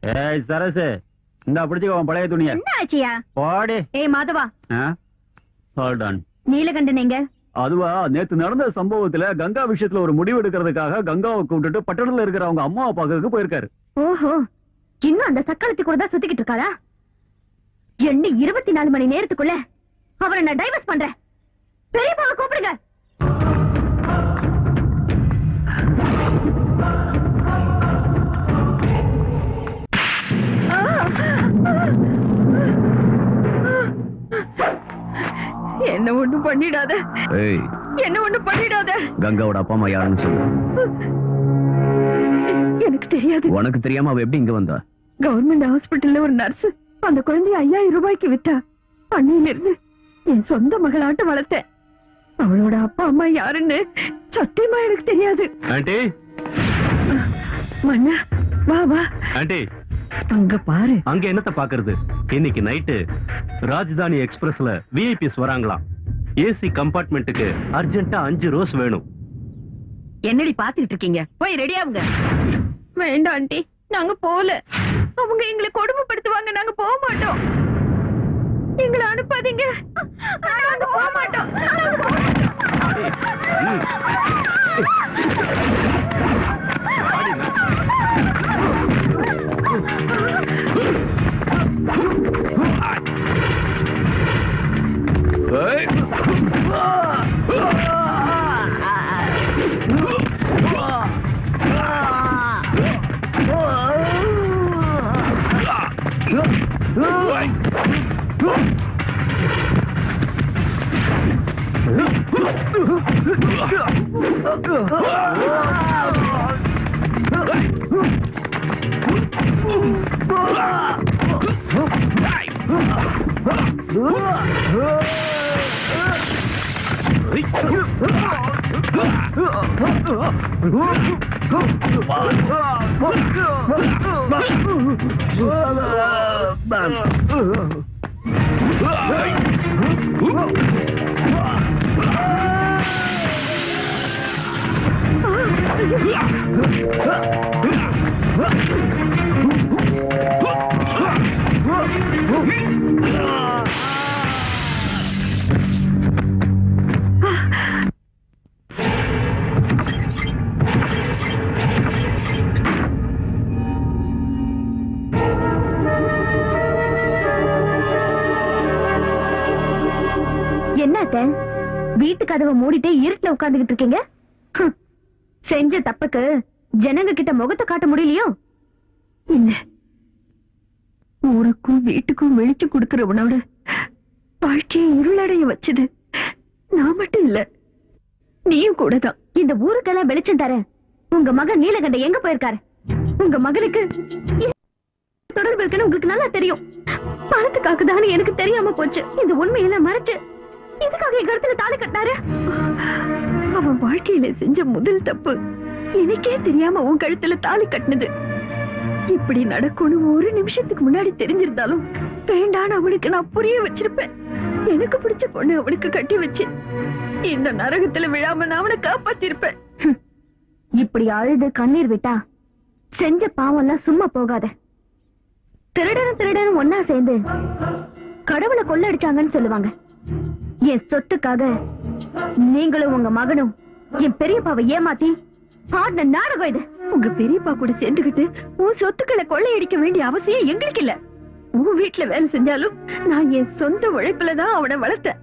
ஏய் சரசு, இந்த பிடிச்சுக்க உன் பழைய துணிய. என்ன ஆச்சியா? போடி. ஏய் மாதவா, ஹோல்ட் ஆன். நீலகண்டன் எங்க? அதுவா, நேத்து நடந்த சம்பவத்துல கங்கா விஷயத்துல ஒரு முடிவு எடுக்கிறதுக்காக கங்காவை கூப்பிட்டுட்டு பட்டணத்துல இருக்கிற அவங்க அம்மாவை பார்க்கறதுக்கு போயிருக்காரு. ஓஹோ, இன்னும் அந்த சக்காலத்தி கூட தான் சுத்திக்கிட்டு இருக்காரா? என்ன 24 மணி நேரத்துக்குள்ள அவரை நான் டைவர்ஸ் பண்றேன். பெரியப்பாவை கூப்பிடுங்க. என்ன ஒண்ணு பண்ணிடாத, ஏய், என்ன ஒண்ணு பண்ணிடாத. கங்காவோட அப்பா அம்மா யாருன்னு சொல்லு. எனக்கு தெரியாது. உனக்கு தெரியாம அவ எப்படி இங்க வந்தா? கவர்மெண்ட் ஹாஸ்பிட்டல்ல ஒரு நர்ஸ் அந்த குழந்தைய 5000 ரூபாய்க்கு வித்தா. அன்னையில இருந்து என் சொந்த மகளாட்ட வளர்த்தேன். அவளோட அப்பா அம்மா யாருன்னு சத்தியமா எனக்கு தெரியாது. ஆண்டி, மன்னா வா வா, ஆண்டி, அங்க பாரு. அங்க என்னத்த பாக்குறது? இன்னைக்கு நைட்டு ராஜதானி எக்ஸ்பிரஸ்ல விஐபிஸ் வராங்களாம். ஏசி கம்பார்ட்மெண்ட்டுக்கு அர்ஜென்ட்டா 5 ரோஸ் வேணும். என்னடி பாத்துக்கிட்டு இருக்கீங்க? போய் ரெடி ஆகுங்க. வேண்டாம் ஆண்டி, நாங்க போல. அவங்க எங்களை கொடுமைப்படுத்துவாங்க, நாங்க போக மாட்டோம். எங்களை அனுப்பாதீங்க, நாங்க போக மாட்டோம். என்னத்த வீட்டு கதவை மூடிட்டு இருட்டுல உட்கார்ந்துகிட்டு இருக்கீங்க? ஹம். செஞ்ச தப்புக்கு ஜனங்க கிட்ட முகத்தை காட்ட முடியலையோ? இல்ல, ஊருக்கும் வீட்டுக்கும் வெளிச்சு கொடுக்கறவனோட வாழ்க்கையை இருளடைய வச்சது நான் மட்டும் இல்ல, நீயும் கூட தான். இந்த ஊருக்கெல்லாம் வெளிச்சம் தர உங்க மகன் நீலகண்ட எங்க போயிருக்காரு? உங்க மகனுக்கு தொடர்பு இருக்குன்னு உங்களுக்கு நல்லா தெரியும். பணத்துக்காகதானே எனக்கு தெரியாம போச்சு. இந்த உண்மையெல்லாம் மறைச்சு இதுக்காக என் கருத்துல தாலி கட்டினாரு. அவன் வாழ்க்கையில செஞ்ச முதல் தப்பு எனக்கே தெரியாம உன் கழுத்துல தாலி கட்டினது. இப்படி நடக்கும்னு ஒரு நிமிஷத்துக்கு முன்னாடி தெரிஞ்சிருந்தாலும் வேண்டான்னு அவனுக்கு நான் புரிய வச்சிருப்பேன். எனக்கு பிடிச்ச பொண்ணு அவனுக்கு கட்டி வச்சு இந்த நரகத்துல விழாம நான் அவனை காப்பாத்திருப்பேன். இப்படி அழுது கண்ணீர் விட்டா செஞ்ச பாவம் எல்லாம் சும்மா போகாத. திருடனும் ஒன்னா சேர்ந்து கடவுளை கொள்ளடிச்சாங்கன்னு சொல்லுவாங்க. என் சொத்துக்காக நீங்களும் உங்க மகனும் என் பெரியப்பாவை ஏமாத்தி ஆடின நாடகம் இது. உங்க பெரியப்பா கூட சேர்ந்துகிட்டு உன் சொத்துக்களை கொள்ளையடிக்க வேண்டிய அவசியம் எங்களுக்கு இல்ல. உன் வீட்டுல வேலை செஞ்சாலும் நான் என் சொந்த உழைப்புலதான் அவனை வளர்த்தேன்.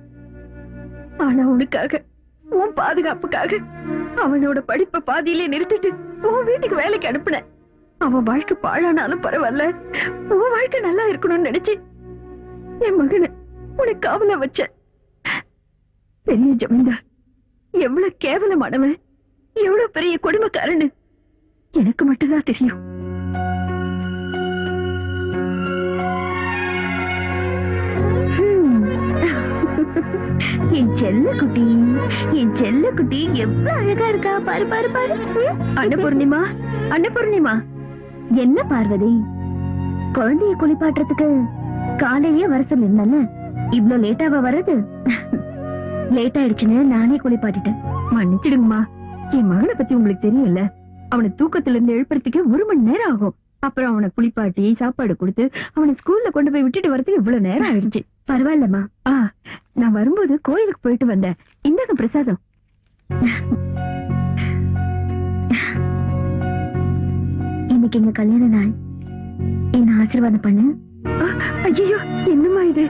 ஆனா உனக்காக, உன் பாதுகாப்புக்காக அவனோட படிப்பை பாதியிலே நிறுத்திட்டு உன் வீட்டுக்கு வேலைக்கு அனுப்புனேன். அவன் வாழ்க்கை பாழானாலும் பரவாயில்ல, உன் வாழ்க்கை நல்லா இருக்கணும்னு நினைச்சு என் மகனை உனக்கு காவல வச்ச. பெரிய ஜமீன்தார் எவ்வளவு கேவலமானவன், எவ்வளவு பெரிய கொடுமைக்காரன்னு எனக்கு மட்டும்தான் தெரியும். என் செல்ல குட்டி, என் செல்ல குட்டி எவ்வளவு அழகா இருக்கா பாரு பாரு பாரு. அன்னபூர்ணிமா, அன்னபூர்ணிமா. என்ன பார்வதி, குழந்தைய குளிப்பாட்டுறதுக்கு காலையே வர சொல்லிருந்தல, இவ்ளோ லேட்டாவா வர்றது? லேட் ஆயிடுச்சுன்னு நானே குளிப்பாட்டிட்டேன். மன்னிச்சிடுங்கம்மா, என் மகனை பத்தி உங்களுக்கு தெரியல. அவனை தூக்கத்துல இருந்து எழுப்புறதுக்கு 1 மணி நேரம் ஆகும். அப்புறம் அவனை குளிப்பாட்டி சாப்பாடு கொடுத்து அவனை ஸ்கூல்ல கொண்டு போய் விட்டுட்டு வரதுக்கு இவ்வளவு நேரம் ஆயிடுச்சு. பரவாயில்லம்மா. நான் வரும்போது கோயிலுக்கு போயிட்டு வந்தேன். இந்தாங்க பிரசாதம். இன்னைக்கு எங்க கல்யாண நாள், என்ன ஆசீர்வாதம் பண்ணு. ஐயோ, என்னம்மா இது?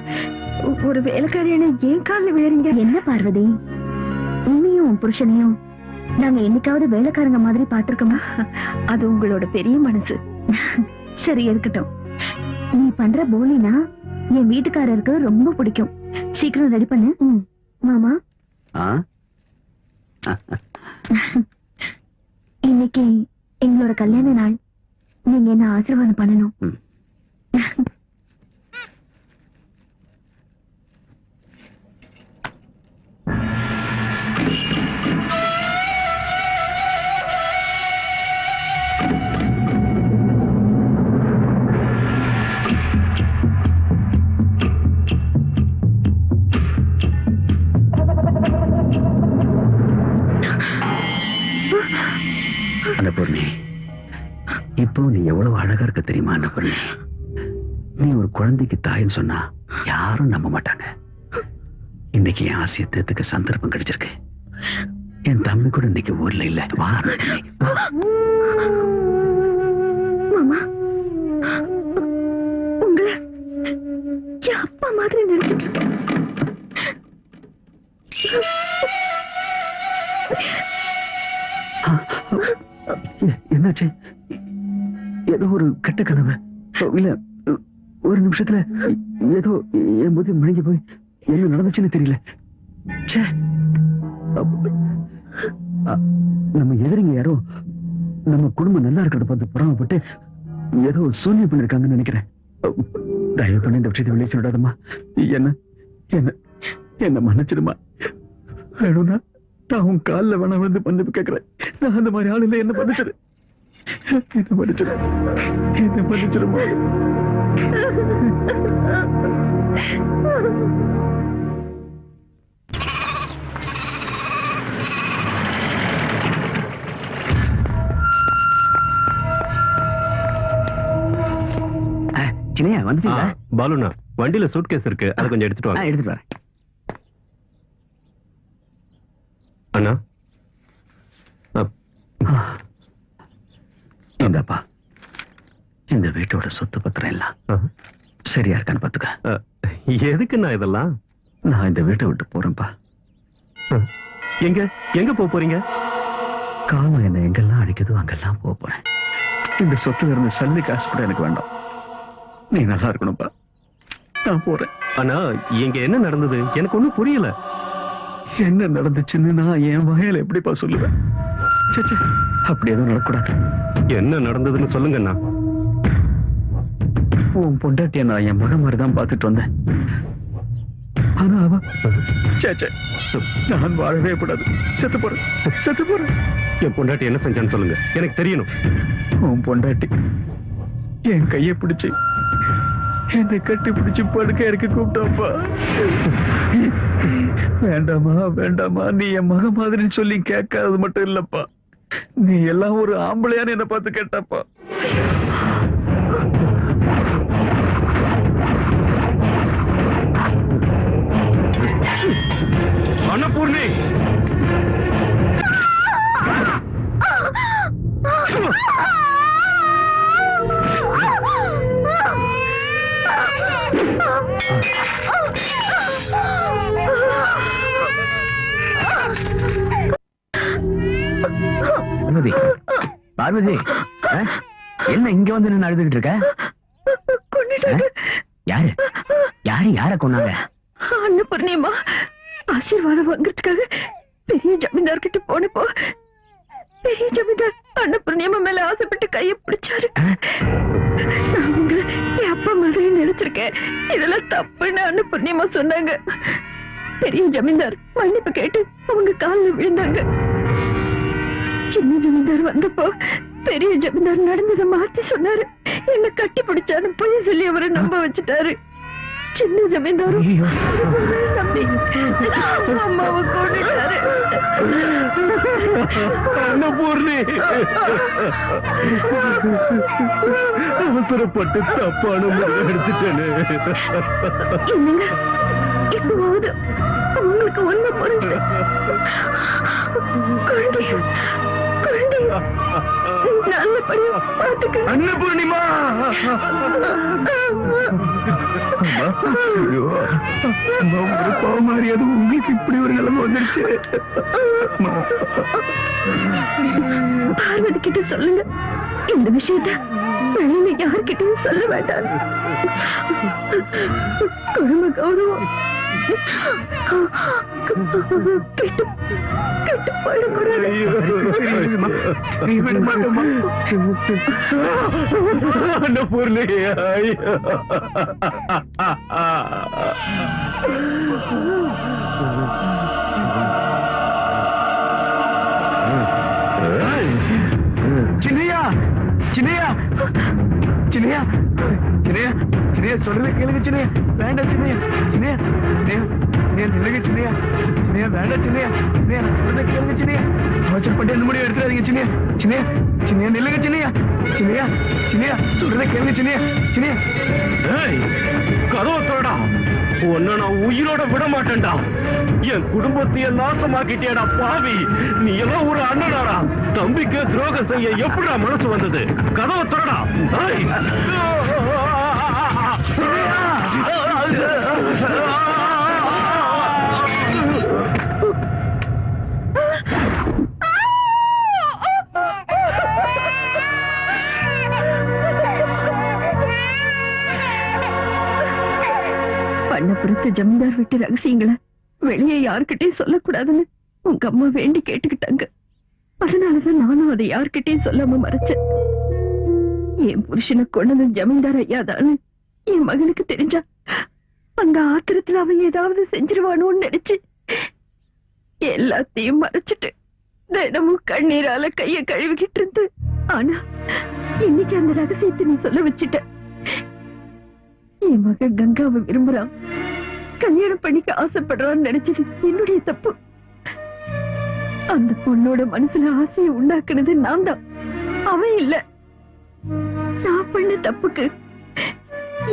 ஒரு வேலைக்காரியான ஏன் காலில் விழுறீங்க? என்ன பார்வதி, உன்னையும் உன் புருஷனையும் நாங்க என்னைக்காவது வேலைக்காரங்க மாதிரி பாத்திருக்கோமா? அது உங்களோட பெரிய மனசு. சரி இருக்கட்டும். நீ பண்ற போலினா என் வீட்டுக்காரருக்கு ரொம்ப பிடிக்கும். சீக்கிரம் ரெடி பண்ணு. மாமா, இன்னைக்கு எங்களோட கல்யாண நாள், நீங்க என்ன ஆசீர்வாதம் பண்ணணும். அன்னபூர்ணி, இப்போ நீ எவ்வளவு அழகா இருக்க தெரியுமா அன்னபூர்ணி? நீ ஒரு குழந்தைக்கு தாயின்னு சொன்னா யாரும் நம்ப மாட்டாங்க. இன்னைக்கு என் ஆசையை தேர்த்துக்க சந்தர்ப்பம் கிடைச்சிருக்கு. என் தம்பி கூட இன்னைக்கு ஊர்ல இல்ல. வா அன்னபூர்ணி, வா. மாமா, உங்களை என் அப்பா மாதிரி நினைச்சிட்டு இருக்கேன். என்னாச்சு? ஏதோ ஒரு கெட்ட கனவு இல்ல? ஒரு நிமிஷத்துல ஏதோ என் புத்தி முழுங்கி போய் என்ன நடந்துச்சுன்னு தெரியல. நம்ம எதிரிங்க யாரோ நம்ம குடும்பம் நல்லா இருக்கிறத பார்த்து புறாமப்பட்டு ஏதோ சூன்யம் பண்ணிருக்காங்கன்னு நினைக்கிறேன். தயவு பண்ணி இந்த விஷயத்தை வெளியே சொல்லிடாதம்மா. என்ன என்ன என்ன மன்னிச்சிடுமா. வேணும்னா நான் உன் காலில் வேணா வந்து மன்னிப்பு கேட்கிறேன். நான் அந்த மாதிரி ஆள் இல்லை. என்ன மன்னிச்சிடு, என்ன மன்னிச்சிடு, என்ன மன்னிச்சிடுமா. சின்னையா வந்துட்டீங்களா? பாலுண்ணா வண்டியில சூட்கேஸ் இருக்கு, அதை கொஞ்சம் எடுத்துட்டு வாங்க. எடுத்துட்டு வரேன். அண்ணா இந்தப்பா, இந்த வீட்டோட சொத்து பத்திரம் எல்லாம் சரியா இருக்கான்னு பாத்துக்க. எதுக்குண்ணா இதெல்லாம்? நான் இந்த வீட்டை விட்டு போறேன்ப்பா. எங்க எங்க போறீங்க? காலம் என்ன எங்கெல்லாம் அடிக்குதோ அங்கெல்லாம் போறேன். இந்த சொத்துல இருந்து சல்லி காசு கூட எனக்கு வேண்டாம். நீ நல்லா இருக்கணும்ப்பா. நான் போறேன். அண்ணா இங்க என்ன நடந்தது எனக்கு ஒண்ணும் புரியல. என்ன நடந்துச்சுன்னு நான் என் வகையில எப்படிப்பா சொல்லுவேன்? சே, அப்படி எதுவும் நடக்கூடாது. என்ன நடந்ததுன்னு சொல்லுங்கண்ணா. உன் பொண்டாட்டிய நான் என் மகன் மாதிரிதான் பார்த்துட்டு வந்தேன். ஆனா அவ சே, நான் வாழவே கூடாது. செத்து போறேன். என் பொண்டாட்டி என்ன செஞ்சான்னு சொல்லுங்க, எனக்கு தெரியணும். உன் பொண்டாட்டி என் கையை பிடிச்சு என்னை கட்டி பிடிச்சு படுக்க இருக்க கூப்பிட்டாப்பா. வேண்டாமா நீ என் மக மாதிரி சொல்லி கேட்காதது மட்டும் இல்லப்பா, நீ எல்லாம் ஒரு ஆம்பளையான்னு என்ன பார்த்து கேட்டாப்பா. அன்னபூர்ணி, பார்வதி, என்ன இங்க வந்து நின்னு அழுதுகிட்டு இருக்க? யார கொன்னாங்க? அன்னபூர்ணிமா ஆசீர்வாதம் வாங்குறதுக்காக பெரிய ஜமீன்தார் கிட்ட போனப்போ பெரிய ஜமீன்தார் அன்னபூர்ணிமா மேல ஆசைப்பட்டு கையை பிடிச்சாரு. நான் உங்களை என் அப்பா மாதிரி நினைச்சிருக்கேன், இதெல்லாம் தப்புன்னு அன்னபூர்ணிமா சொன்னாங்க. பெரிய ஜமீன்தார் மன்னிப்பு கேட்டு அவங்க காலில் விழுந்தாங்க. சின்ன ஜமீன்தார் வந்தப்போ பெரிய ஜமீன்தார் நடந்ததை மாத்தி சொன்னாரு. என்ன கட்டி பிடிச்சாரு போய் சொல்லி அவரை நம்ப வச்சுட்டாரு. சின்ன ஜமீன்தார் நம்பி அம்மாவை கொண்டுட்டாரு. அன்னபூர்ணி, அவசரப்பட்டு தப்பான முடிவு எடுத்துட்டேன்னு. என்னங்க இப்போது உங்களுக்கு ஒண்ணு புரிஞ்சு குழந்தை நல்லபடியா பாத்துக்க. அன்னபூர்ணிமா, பாவமாரியாது உங்களுக்கு இப்படி ஒரு நிலைமை வந்துருச்சு. பார்வதி கிட்ட சொல்லுங்க, இந்த விஷயத்த வெளியில யார்கிட்டயும் சொல்ல வேண்டாம். குடும்ப கௌரவம் கெட்டு போயிடக்கூடாது. அன்னபூர்ணி, சின்னையா சொல்றது கேளுங்க. சின்னையா வேண்டாம். சின்னையா நில்லுங்க. சின்னையா வேண்டாம். சின்னையா சொல்றத கேளுங்க. சின்னையா அவசரப்பட்டு என்ன முடிவு எடுத்துறாதீங்க. சின்னையா நில்லுங்க. சின்னையா சொல்றத கேளுங்க. சின்னையா கதவை தோடா, உன்னை நான் உயிரோட விட மாட்டேன்டா. என் குடும்பத்தையே நாசமாக்கிட்டேடா பாவி. நீ எல்லாம் ஒரு அண்ணனாடா. தம்பிக்கு துரோகம் செய்ய எப்படிடா மனசு வந்தது? கதவை தோடா. பண்ணப்புறத்து ஜமீன்தார் வீட்டு ரகசியங்களை வெளியே யார்கிட்டயும் சொல்லக்கூடாதுன்னு உங்க அம்மா வேண்டி கேட்டுக்கிட்டாங்க. அதனாலதான் நானும் அதை யார்கிட்டயும் சொல்லாம மறைச்சேன். என் புருஷனை கொண்டது ஜமீன்தார் ஐயாதான்னு என் மகனுக்கு தெரிஞ்சா அந்த ஆத்திரத்துல அவன் ஏதாவது செஞ்சிருவானோன்னு நினைச்சு எல்லாத்தையும் மறைச்சிட்டு தினமும் கண்ணீரால கைய கழுவிக்கிட்டு இருந்து. ஆனா இன்னைக்கு அந்த ரகசியத்தை நீ சொல்ல வச்சுட்ட. என் மகன் கங்காவை விரும்புறான், கல்யாணம் பண்ணிக்க ஆசைப்படுறான்னு நினைச்சது என்னுடைய தப்பு. அந்த பொண்ணோட மனசுல ஆசையை உண்டாக்குனது நான் தான், அவன் இல்ல. நான் பண்ண தப்புக்கு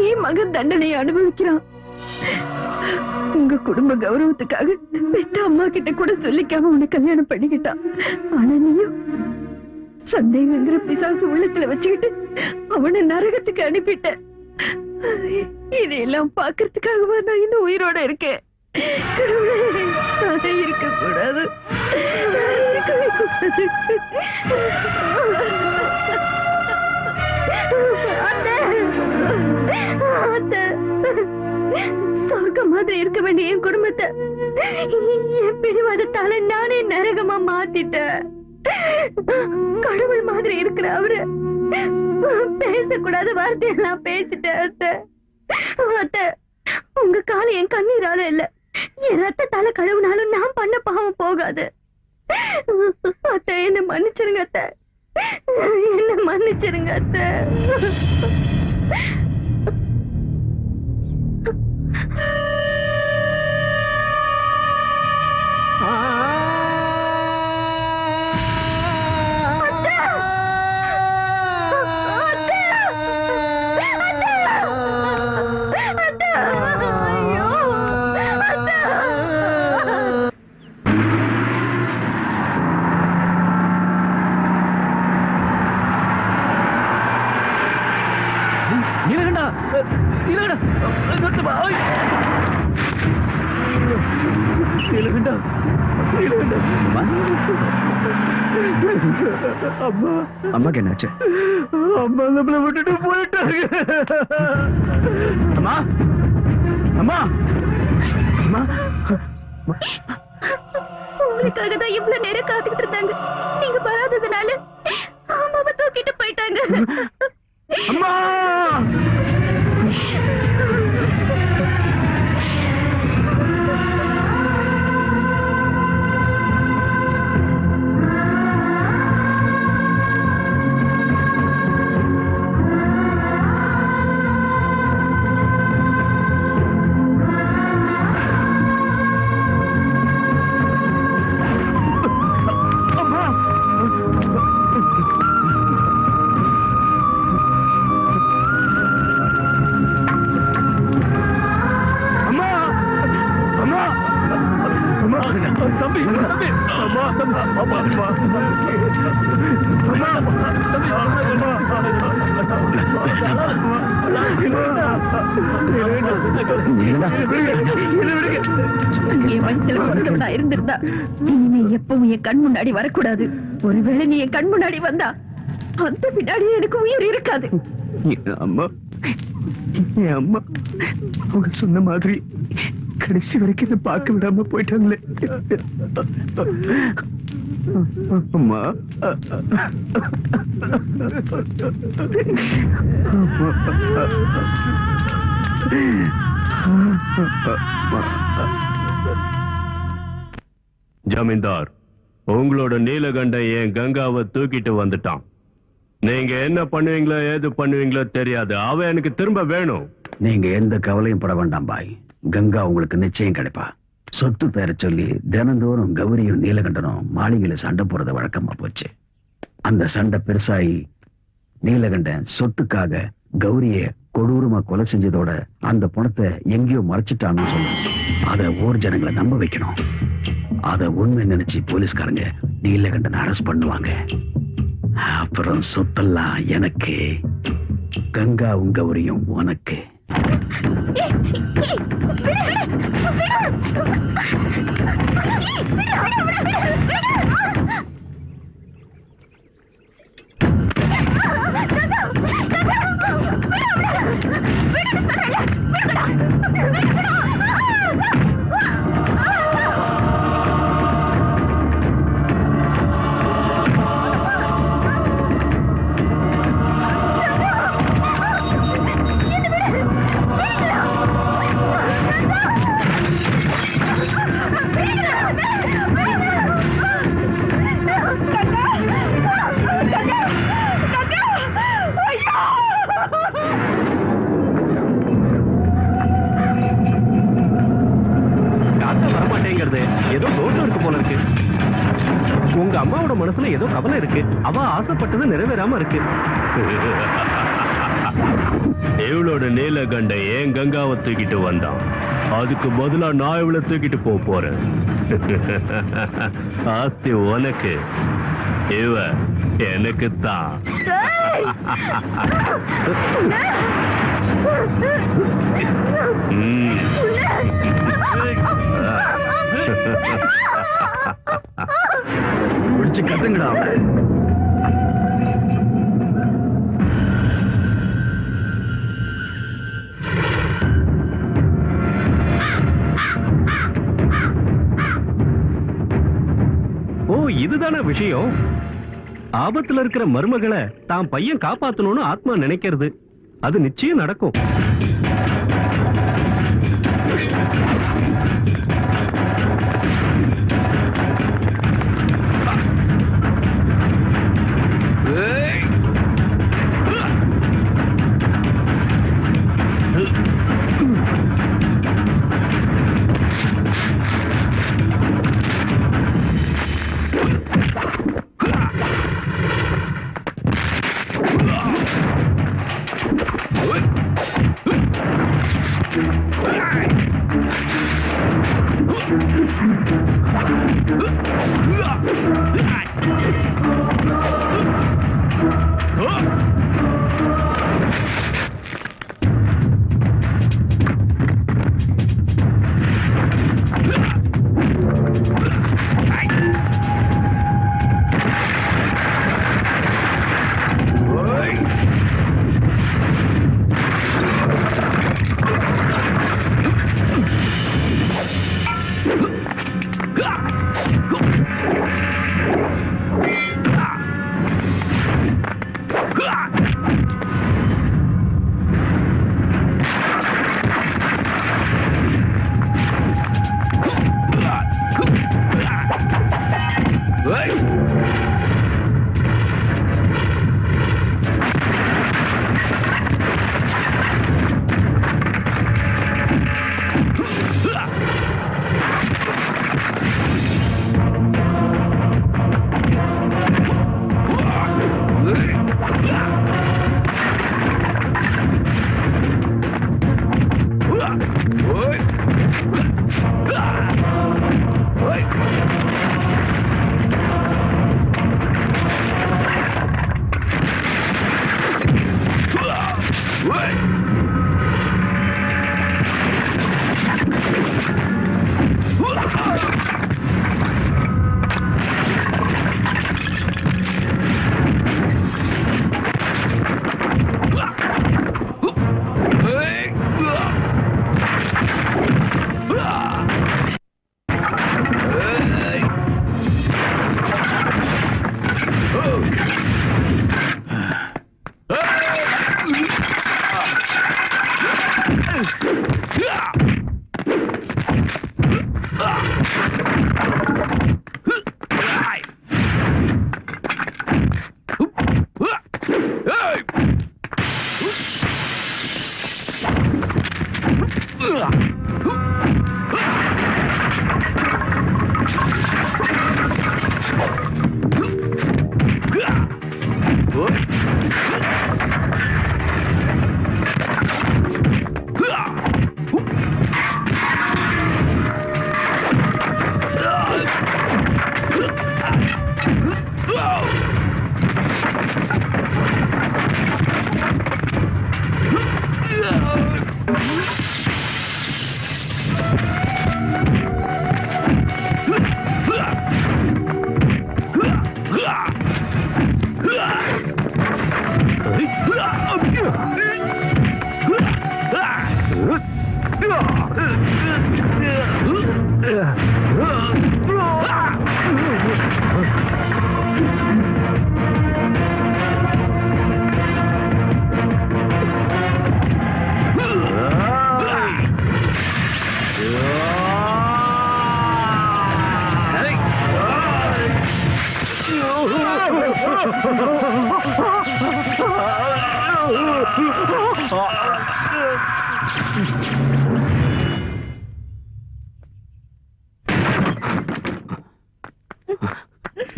என் மகன் தண்டனை அனுபவிக்கிறான். உங்க குடும்ப கௌரவத்துக்காக பெத்த அம்மா கிட்ட கூட சொல்லிக்காம உன்னை கல்யாணம் பண்ணிக்கிட்டான். ஆனா நீயும் சந்தேகங்கிற பிசாசு உள்ளத்துல வச்சுக்கிட்டு அவனை நரகத்துக்கு அனுப்பிட்ட. இதையெல்லாம் பாக்குறதுக்காகவா நான் இன்னும் உயிரோட இருக்கேன்? அதை இருக்க கூடாது, இருக்கவே கூடாது. சொர்க்கம் மாதிரி இருக்க வேண்டிய என் குடும்பத்தை என் பிடிவாதத்தால நானே நரகமா மாத்திட்டேன். கடவுள் மாதிரி இருக்கிற அவரு பேசக்கூடாத வார்த்தையெல்லாம் பேசிட்டேன். உங்க காலம் என் கண்ணீரால இல்ல, என் ரத்தத்தால கழுவுனாலும் நான் பண்ண பாவம் போகாது. அத்தை, என்ன மன்னிச்சிருங்க அத்தை, என்ன மன்னிச்சிருங்க அத்தை. நீலகண்டா, நீலகண்டா, நிறுத்துமா. நீலகண்டா, நீலகண்டா. அம்மா, அம்மாக்கு என்னாச்சு? அம்மா நம்மளை விட்டுட்டு போயிட்டாங்க. அம்மா, அம்மா, அம்மா. உங்களுக்காக தான் இவ்வளவு நேரம் காத்துக்கிட்டு இருந்தாங்க. நீங்க வராததுனால அம்மாவை தூக்கிட்டு போயிட்டாங்க. அம்மா, தம்பி, தம்பி, அம்மா, அம்மா, அம்மா, அம்மா, என் வயிற்றுல பிறந்தவனா இருந்திருந்தா இனிமே எப்பவும் என் கண் முன்னாடி வரக்கூடாது. ஒருவேளை நீ என் கண் முன்னாடி வந்தா அந்த பின்னாடி எனக்கு உயிர் இருக்காது. அம்மா, என் அம்மா அவங்க சொன்ன மாதிரி கடைசி வரைக்கும் இதை பார்க்க விடாம போயிட்டாங்களே. அம்மா, ஜமீன்தார், உங்களோட நீலகண்டன் என் கங்காவை தூக்கிட்டு வந்துட்டான். நீங்க என்ன பண்ணுவீங்களோ ஏது பண்ணுவீங்களோ தெரியாது, அவ எனக்கு திரும்ப வேணும். நீங்க எந்த கவலையும் பட வேண்டாம் பாய், கங்கா உங்களுக்கு நிச்சயம் கிடைப்பா. சொத்து பேரை சொல்லி தினந்தோறும் கௌரியும் நீலகண்டனும் மாளிகையில சண்டை போறது வழக்கமா போச்சு. அந்த சண்டை பெருசாயி நீலகண்டன் சொத்துக்காக கௌரிய கொடூரமா கொலை செஞ்சதோட அந்த பணத்தை எங்கேயோ மறைச்சிட்டான்னு சொல்லணும். அத ஊர் ஜனங்களை நம்ப வைக்கணும். அத உண்மை நினைச்சு போலீஸ்காரங்க நீலகண்டனை அரெஸ்ட் பண்ணுவாங்க. அப்புறம் சொத்தெல்லாம் எனக்கு, கங்காவும் கௌரியும் உனக்கு. மாட்டேங்கிறது. ஏதோ தோஷம் இருக்கு போல இருக்கு. உங்க அம்மாவோட மனசுல ஏதோ கவலை இருக்கு. அவ ஆசைப்பட்டது நிறைவேறாம இருக்கு. இவளோட நீலகண்ட ஏன் கங்காவை தூக்கிட்டு வந்தான். அதுக்கு பதிலா நான் இவளை தூக்கிட்டு போறேன். ஆஸ்தி உனக்கு, இவ எனக்கு தான். பிடிச்சு கத்துங்கடா அவனை. ஓ, இதுதானே விஷயம். ஆபத்துல இருக்கிற மருமகளை தான் பையன் காப்பாத்தணும்னு ஆத்மா நினைக்கிறது. அது நிச்சயம் நடக்கும்.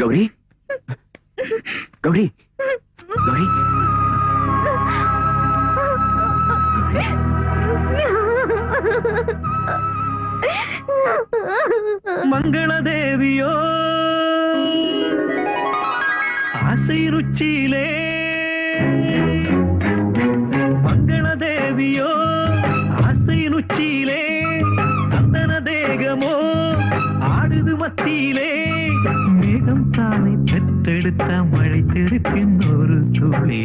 கௌரி கௌரி கௌரி மங்கள தேவியோ ஆசை ருச்சியிலே மங்கள தேவியோ ஆசை ருச்சியிலே சந்தன தேகமோ ஆடுது மத்தியிலே மேகம் தானை பெற்றெடுத்த மழை திருப்பின் ஒரு துளி